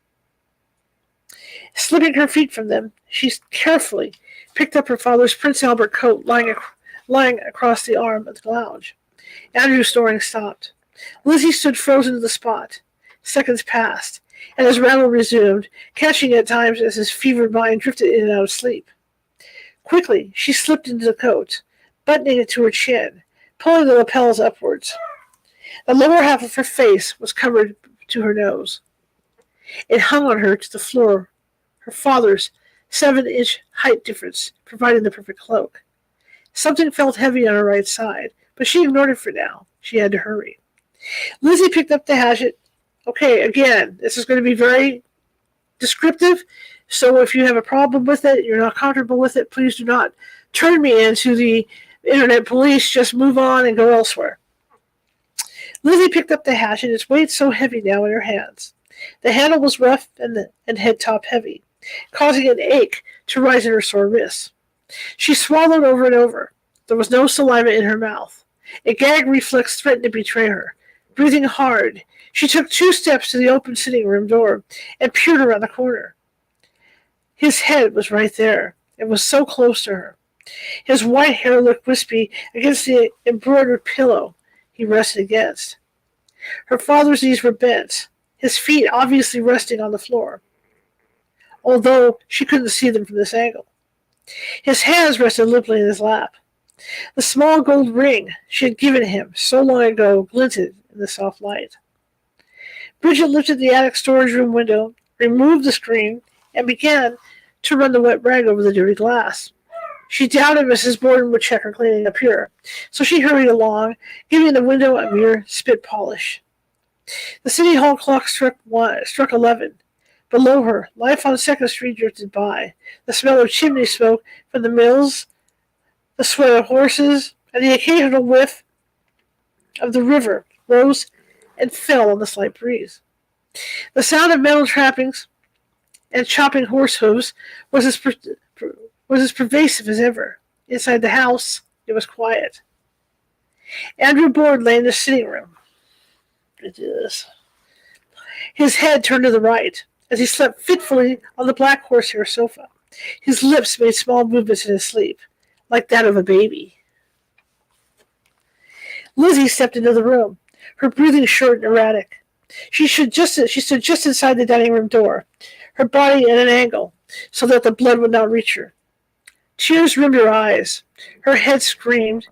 S1: Slipping her feet from them, she carefully picked up her father's Prince Albert coat lying across the arm of the lounge. Andrew's snoring stopped. Lizzie stood frozen to the spot. Seconds passed, and his rattle resumed, catching at times as his fevered mind drifted in and out of sleep. Quickly, she slipped into the coat, buttoning it to her chin, pulling the lapels upwards. The lower half of her face was covered to her nose. It hung on her to the floor, her father's 7-inch height difference providing the perfect cloak. Something felt heavy on her right side, but she ignored it for now. She had to hurry. Lizzie picked up the hatchet. Okay, again, this is going to be very descriptive, so if you have a problem with it, you're not comfortable with it, please do not turn me into the internet police. Just move on and go elsewhere. Lizzie picked up the hatchet, its weight so heavy now in her hands. The handle was rough and head top heavy, causing an ache to rise in her sore wrists. She swallowed over and over. There was no saliva in her mouth. A gag reflex threatened to betray her. Breathing hard, she took 2 steps to the open sitting room door and peered around the corner. His head was right there. It was so close to her. His white hair looked wispy against the embroidered pillow he rested against. Her father's knees were bent, his feet obviously resting on the floor, although she couldn't see them from this angle. His hands rested limply in his lap. The small gold ring she had given him so long ago glinted in the soft light. Bridget lifted the attic storage room window, removed the screen, and began to run the wet rag over the dirty glass. She doubted Mrs. Borden would check her cleaning up here, so she hurried along, giving the window a mere spit polish. The City Hall clock struck 11. Below her, life on 2nd Street drifted by. The smell of chimney smoke from the mills, the sweat of horses, and the occasional whiff of the river rose and fell on the slight breeze. The sound of metal trappings and chopping horse hooves was as pervasive as ever. Inside the house, it was quiet. Andrew Borden lay in the sitting room. His head turned to the right as he slept fitfully on the black horsehair sofa. His lips made small movements in his sleep, like that of a baby. Lizzie stepped into the room, her breathing short and erratic. She stood just inside the dining room door, her body at an angle so that the blood would not reach her. Tears rimmed her eyes. Her head screamed,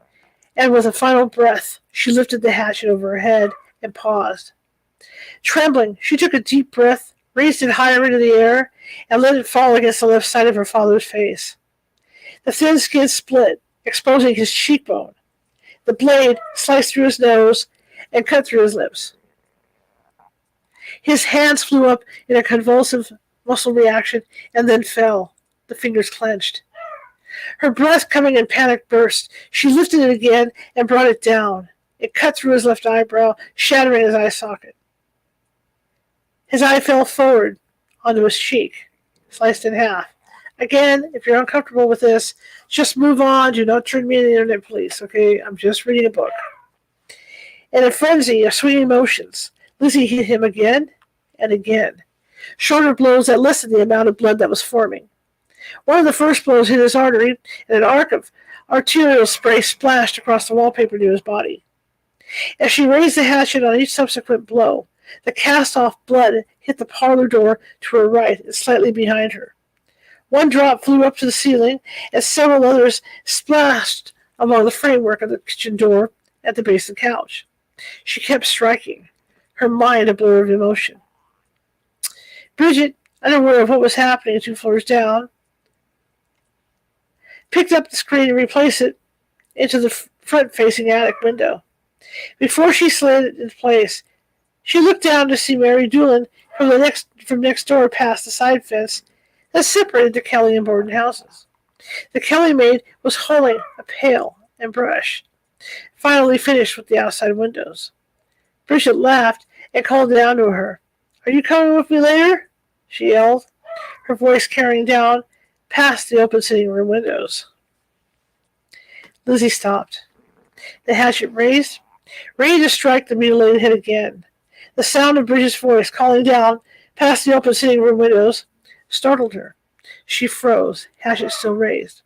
S1: and with a final breath, she lifted the hatchet over her head and paused. Trembling, she took a deep breath, raised it higher into the air, and let it fall against the left side of her father's face. The thin skin split, exposing his cheekbone. The blade sliced through his nose and cut through his lips. His hands flew up in a convulsive muscle reaction and then fell, the fingers clenched. Her breath coming in panic bursts, she lifted it again and brought it down. It cut through his left eyebrow, shattering his eye socket. His eye fell forward onto his cheek, sliced in half. Again, if you're uncomfortable with this, just move on. Do not turn me in the internet, please. Okay, I'm just reading a book. In a frenzy of sweet emotions, Lizzie hit him again and again. Shorter blows that lessened the amount of blood that was forming. One of the first blows hit his artery, and an arc of arterial spray splashed across the wallpaper near his body. As she raised the hatchet on each subsequent blow, the cast-off blood hit the parlor door to her right and slightly behind her. One drop flew up to the ceiling, and several others splashed along the framework of the kitchen door at the base of the couch. She kept striking, her mind a blur of emotion. Bridget, unaware of what was happening 2 floors down, picked up the screen and replaced it into the front-facing attic window. Before she slid it into place, she looked down to see Mary Doolin from next door past the side fence that separated the Kelly and Borden houses. The Kelly maid was holding a pail and brush, finally finished with the outside windows. Bridget laughed and called down to her. "Are you coming with me later?" she yelled, her voice carrying down past the open sitting room windows. Lizzie stopped. The hatchet raised, ready to strike the mutilated head again. The sound of Bridget's voice calling down past the open sitting room windows startled her. She froze, hatchet still raised.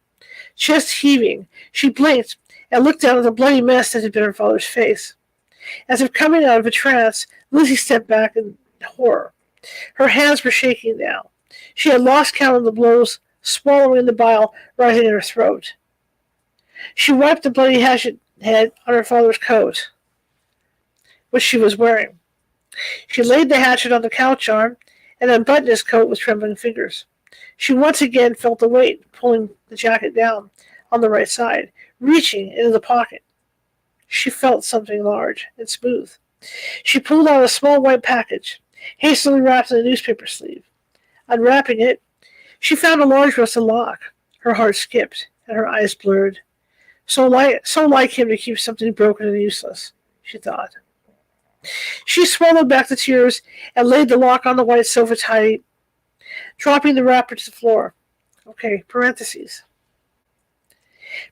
S1: Chest heaving, she blinked and looked down at the bloody mess that had been her father's face. As if coming out of a trance, Lizzie stepped back in horror. Her hands were shaking now. She had lost count of the blows, swallowing the bile rising in her throat. She wiped the bloody hatchet head on her father's coat, which she was wearing. She laid the hatchet on the couch arm and unbuttoned his coat with trembling fingers. She once again felt the weight pulling the jacket down on the right side, reaching into the pocket. She felt something large and smooth. She pulled out a small white package, hastily wrapped in a newspaper sleeve. Unwrapping it, she found a large rusted lock. Her heart skipped, and her eyes blurred. So like him to keep something broken and useless, she thought. She swallowed back the tears and laid the lock on the white sofa tidy, dropping the wrapper to the floor. Okay, parentheses.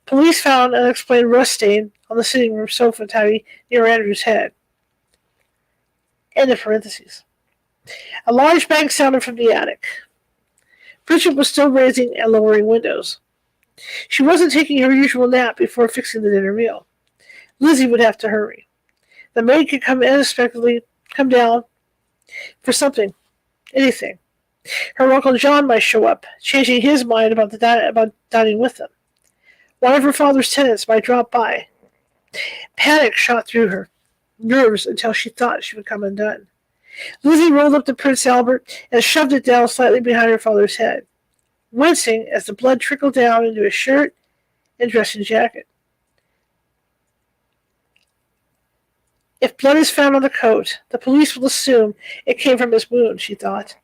S1: Police found an unexplained rust stain on the sitting room sofa tidy near Andrew's head. End of parentheses. A large bang sounded from the attic. Bridget was still raising and lowering windows. She wasn't taking her usual nap before fixing the dinner meal. Lizzie would have to hurry. The maid could come unexpectedly, come down for something, anything. Her Uncle John might show up, changing his mind about dining with them. One of her father's tenants might drop by. Panic shot through her nerves until she thought she would come undone. Lizzie rolled up the Prince Albert and shoved it down slightly behind her father's head, wincing as the blood trickled down into his shirt and dressing jacket. If blood is found on the coat, the police will assume it came from his wound, she thought.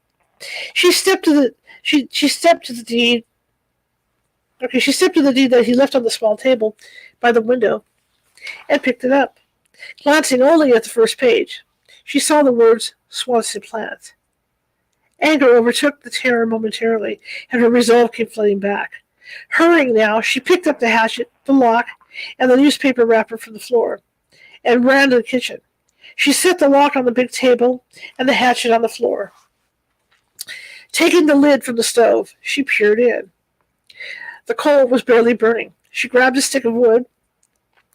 S1: She stepped to the deed that he left on the small table by the window and picked it up. Glancing only at the first page, she saw the words Swanson Plant. Anger overtook the terror momentarily, and her resolve came flooding back. Hurrying now, she picked up the hatchet, the lock, and the newspaper wrapper from the floor, and ran to the kitchen. She set the lock on the big table and the hatchet on the floor. Taking the lid from the stove, she peered in. The coal was barely burning. She grabbed a stick of wood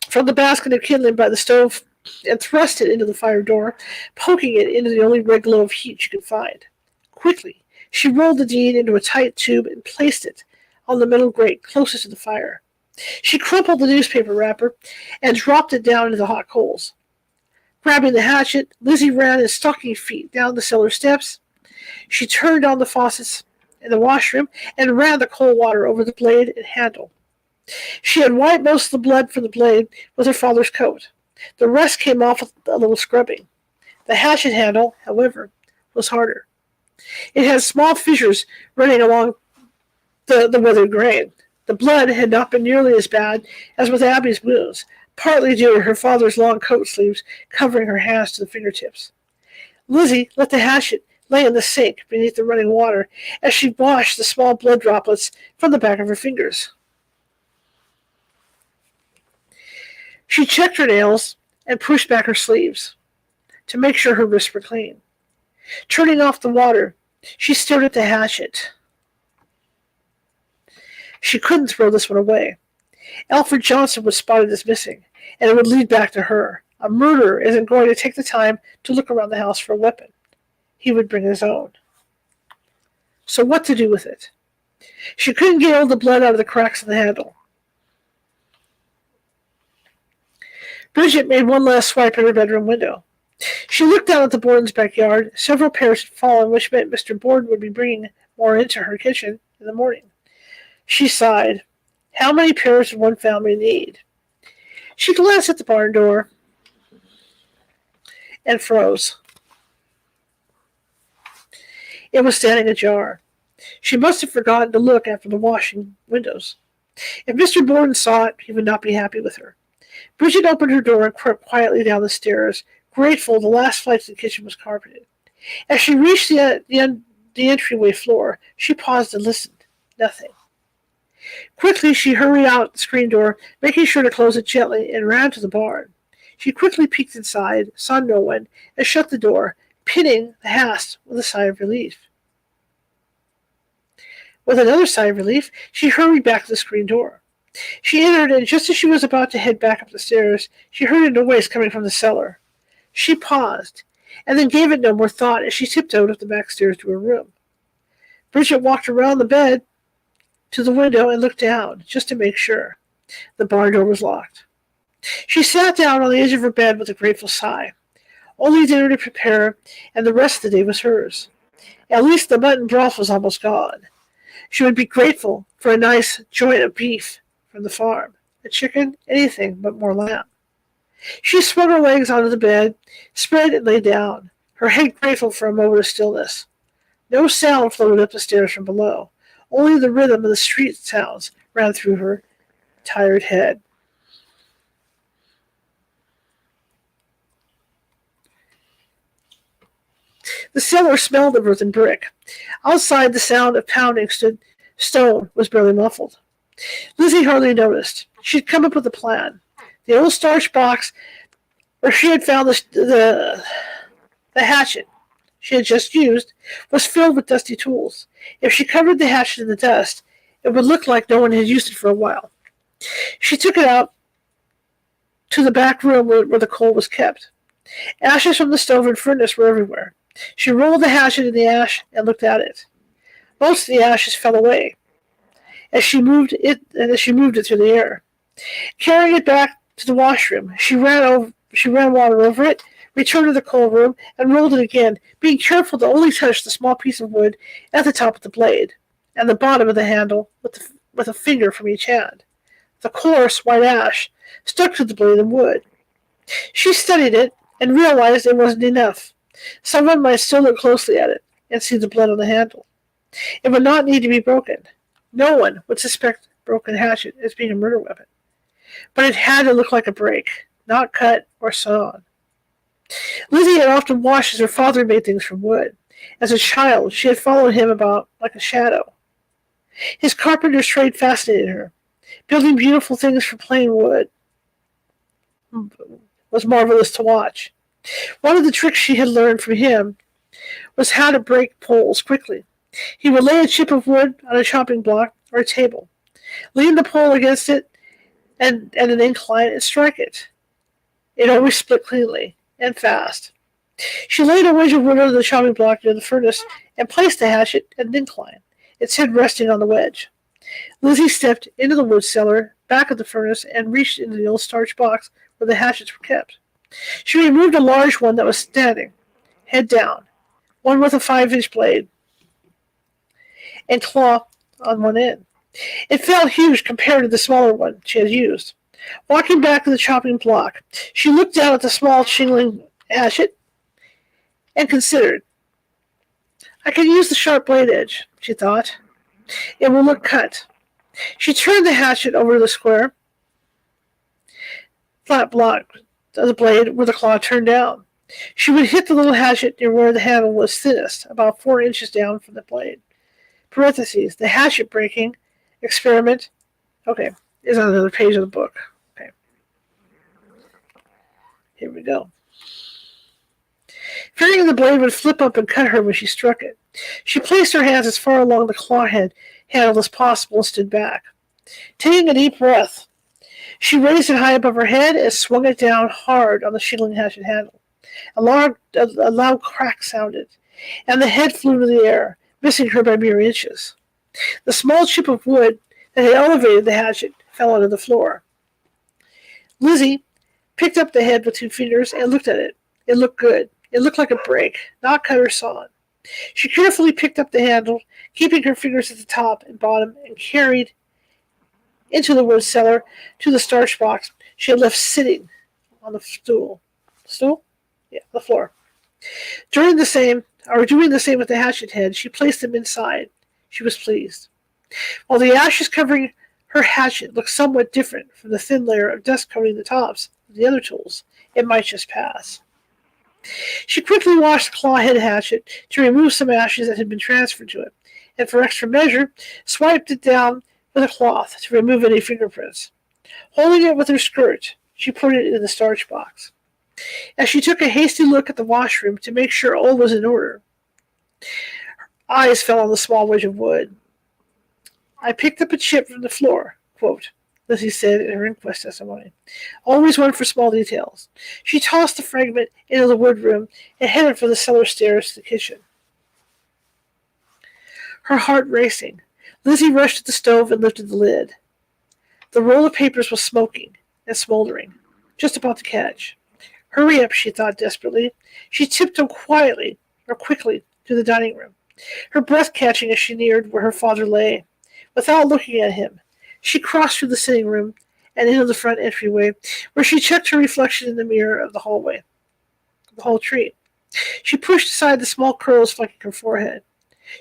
S1: from the basket of kindling by the stove and thrust it into the fire door, poking it into the only red glow of heat she could find. Quickly, she rolled the deed into a tight tube and placed it on the metal grate closest to the fire. She crumpled the newspaper wrapper and dropped it down into the hot coals. Grabbing the hatchet, Lizzie ran in stocking feet down the cellar steps. She turned on the faucets in the washroom and ran the cold water over the blade and handle. She had wiped most of the blood from the blade with her father's coat. The rest came off with a little scrubbing. The hatchet handle, however, was harder. It had small fissures running along the weathered grain. The blood had not been nearly as bad as with Abby's wounds, partly due to her father's long coat sleeves covering her hands to the fingertips. Lizzie let the hatchet lay in the sink beneath the running water as she washed the small blood droplets from the back of her fingers. She checked her nails and pushed back her sleeves to make sure her wrists were clean. Turning off the water, she stared at the hatchet. She couldn't throw this one away. Alfred Johnson was spotted as missing, and it would lead back to her. A murderer isn't going to take the time to look around the house for a weapon. He would bring his own. So what to do with it? She couldn't get all the blood out of the cracks in the handle. Bridget made one last swipe at her bedroom window. She looked down at the Borden's backyard. Several pears had fallen, which meant Mr. Borden would be bringing more into her kitchen in the morning. She sighed. How many pears did one family need? She glanced at the barn door and froze. It was standing ajar. She must have forgotten to look after the washing windows. If Mr. Borden saw it, he would not be happy with her. Bridget opened her door and crept quietly down the stairs, grateful the last flight to the kitchen was carpeted. As she reached the entryway floor, she paused and listened. Nothing. Quickly, she hurried out the screen door, making sure to close it gently, and ran to the barn. She quickly peeked inside, saw no one, and shut the door, pinning the hasp with a sigh of relief. With another sigh of relief, she hurried back to the screen door. She entered, and just as she was about to head back up the stairs, she heard a noise coming from the cellar. She paused, and then gave it no more thought as she tiptoed up the back stairs to her room. Bridget walked around the bed to the window and looked down, just to make sure. The barn door was locked. She sat down on the edge of her bed with a grateful sigh. Only dinner to prepare, and the rest of the day was hers. At least the mutton broth was almost gone. She would be grateful for a nice joint of beef from the farm, a chicken, anything but more lamb. She swung her legs onto the bed, spread and lay down, her head grateful for a moment of stillness. No sound floated up the stairs from below. Only the rhythm of the street sounds ran through her tired head. The cellar smelled of earth and brick. Outside, the sound of pounding stone was barely muffled. Lizzie hardly noticed. She had come up with a plan. The old starch box where she had found the hatchet she had just used was filled with dusty tools. If she covered the hatchet in the dust, it would look like no one had used it for a while. She took it out to the back room where the coal was kept. Ashes from the stove and furnace were everywhere. She rolled the hatchet in the ash and looked at it. Most of the ashes fell away as she moved it through the air. Carrying it back to the washroom, she ran water over it, returned to the coal room, and rolled it again, being careful to only touch the small piece of wood at the top of the blade and the bottom of the handle with a finger from each hand. The coarse white ash stuck to the blade and wood. She studied it and realized it wasn't enough. Someone might still look closely at it and see the blood on the handle. It would not need to be broken. No one would suspect a broken hatchet as being a murder weapon. But it had to look like a break, not cut or sawn. Lizzie had often watched as her father made things from wood. As a child, she had followed him about like a shadow. His carpenter's trade fascinated her. Building beautiful things from plain wood was marvelous to watch. One of the tricks she had learned from him was how to break poles quickly. He would lay a chip of wood on a chopping block or a table, lean the pole against it and an incline and strike it. It always split cleanly and fast. She laid a wedge of wood under the chopping block near the furnace and placed the hatchet at an incline, its head resting on the wedge. Lizzie stepped into the wood cellar back of the furnace and reached into the old starch box where the hatchets were kept. She removed a large one that was standing, head down, one with a 5-inch blade and claw on one end. It felt huge compared to the smaller one she had used. Walking back to the chopping block, she looked down at the small shingling hatchet and considered. I could use the sharp blade edge, she thought. It will look cut. She turned the hatchet over to the square, flat block of the blade with the claw turned down. She would hit the little hatchet near where the handle was thinnest, about 4 inches down from the blade. Parentheses, the hatchet breaking experiment, okay, is on another page of the book. Okay, here we go. Fearing the blade would flip up and cut her when she struck it, she placed her hands as far along the claw head handle as possible and stood back. Taking a deep breath, she raised it high above her head and swung it down hard on the shingling hatchet handle. A loud crack sounded, and the head flew into the air, missing her by mere inches. The small chip of wood that had elevated the hatchet fell onto the floor. Lizzie picked up the head with 2 fingers and looked at it. It looked good. It looked like a break, not cut or sawn. She carefully picked up the handle, keeping her fingers at the top and bottom, and carried into the wood cellar to the starch box she had left sitting on the stool. Stool? Yeah, the floor. Doing the same with the hatchet head, she placed them inside. She was pleased. While the ashes covering her hatchet looked somewhat different from the thin layer of dust covering the tops of the other tools, it might just pass. She quickly washed the claw-head hatchet to remove some ashes that had been transferred to it, and for extra measure, swiped it down with a cloth to remove any fingerprints. Holding it with her skirt, she put it in the starch box. As she took a hasty look at the washroom to make sure all was in order, her eyes fell on the small wedge of wood. I picked up a chip from the floor, quote, Lizzie said in her inquest testimony. Always one for small details. She tossed the fragment into the wood room and headed for the cellar stairs to the kitchen. Her heart racing, Lizzie rushed to the stove and lifted the lid. The roll of papers was smoking and smoldering, just about to catch. Hurry up, she thought desperately. She tiptoed quickly to the dining room, her breath catching as she neared where her father lay. Without looking at him, she crossed through the sitting room and into the front entryway, where she checked her reflection in the mirror of the hall tree. She pushed aside the small curls flecking her forehead.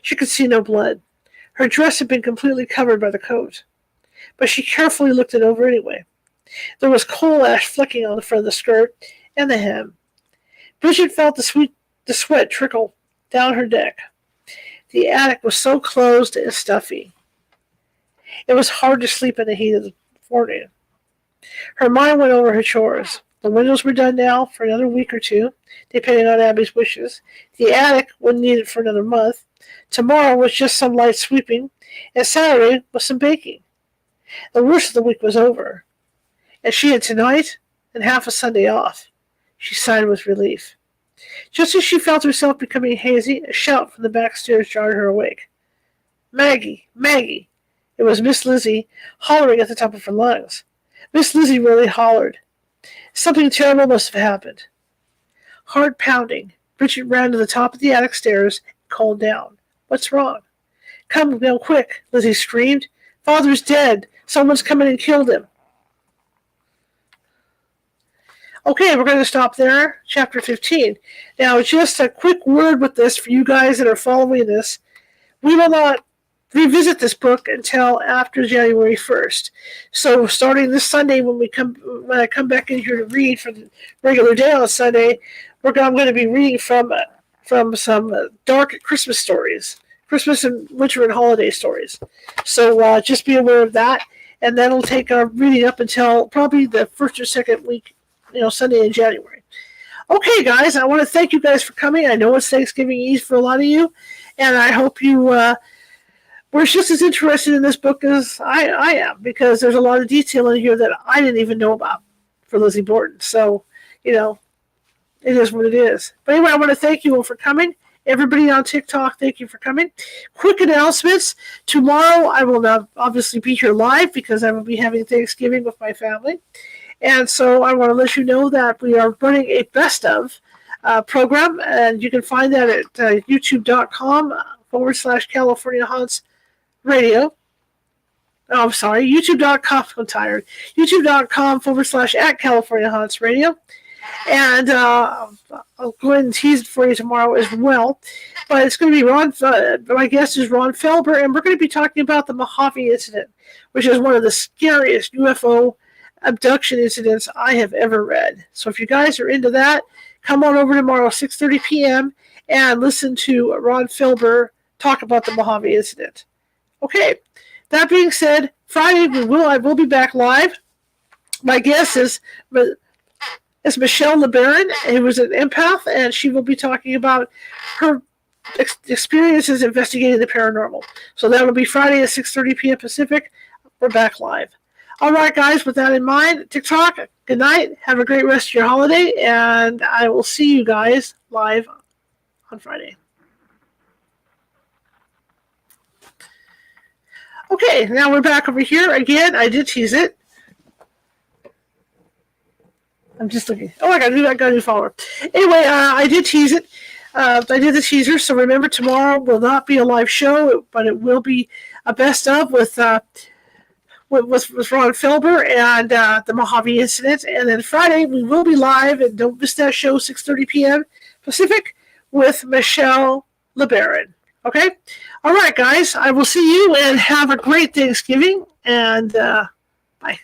S1: She could see no blood. Her dress had been completely covered by the coat, but she carefully looked it over anyway. There was coal ash flecking on the front of the skirt and the hem. Bridget felt the sweat trickle down her neck. The attic was so closed and stuffy. It was hard to sleep in the heat of the forenoon. Her mind went over her chores. The windows were done now for another week or 2, depending on Abby's wishes. The attic wouldn't need it for another month. Tomorrow was just some light sweeping, and Saturday was some baking. The worst of the week was over, and she had tonight and half a Sunday off. She sighed with relief. Just as she felt herself becoming hazy, a shout from the back stairs jarred her awake. Maggie! Maggie! It was Miss Lizzie, hollering at the top of her lungs. Miss Lizzie really hollered. Something terrible must have happened. Heart pounding, Bridget ran to the top of the attic stairs and called down. What's wrong? Come down quick, Lizzie screamed. Father's dead. Someone's come in and killed him. Okay, we're going to stop there. Chapter 15. Now, just a quick word with this for you guys that are following this. We will not revisit this book until after January 1st. So starting this Sunday when I come back in here to read for the regular day on Sunday, I'm going to be reading from some dark Christmas stories, Christmas and winter and holiday stories. So just be aware of that, and that'll take our reading up until probably the first or second week, Sunday in January. Okay, guys, I want to thank you guys for coming. I know it's Thanksgiving Eve for a lot of you, and I hope you were just as interested in this book as I am, because there's a lot of detail in here that I didn't even know about for Lizzie Borden. So, it is what it is. But anyway, I want to thank you all for coming. Everybody on TikTok, thank you for coming. Quick announcements. Tomorrow, I will not obviously be here live because I will be having Thanksgiving with my family. And so I want to let you know that we are running a best of program, and you can find that at youtube.com/California Haunts Radio. Oh, I'm sorry, youtube.com. I'm tired. youtube.com/@California Haunts Radio. And I'll go ahead and tease it for you tomorrow as well. But it's going to be Ron. My guest is Ron Felber, and we're going to be talking about the Mojave incident, which is one of the scariest UFO abduction incidents I have ever read. So if you guys are into that, come on over tomorrow, 6:30 p.m., and listen to Ron Filber talk about the Mojave incident. Okay, that being said, Friday I will be back live. My guest is Michelle LeBaron, who was an empath, and she will be talking about her experiences investigating the paranormal. So that will be Friday at 6:30 p.m. Pacific. We're back live. All right, guys, with that in mind, TikTok, good night. Have a great rest of your holiday, and I will see you guys live on Friday. Okay, now we're back over here. Again, I did tease it. I'm just looking. Oh, I got a new follower. Anyway, I did tease it. I did the teaser, so remember, tomorrow will not be a live show, but it will be a best of with Ron Filber and the Mojave incident. And then Friday, we will be live, and don't miss that show, 6:30 p.m. Pacific, with Michelle LeBaron. Okay? All right, guys, I will see you, and have a great Thanksgiving, and bye.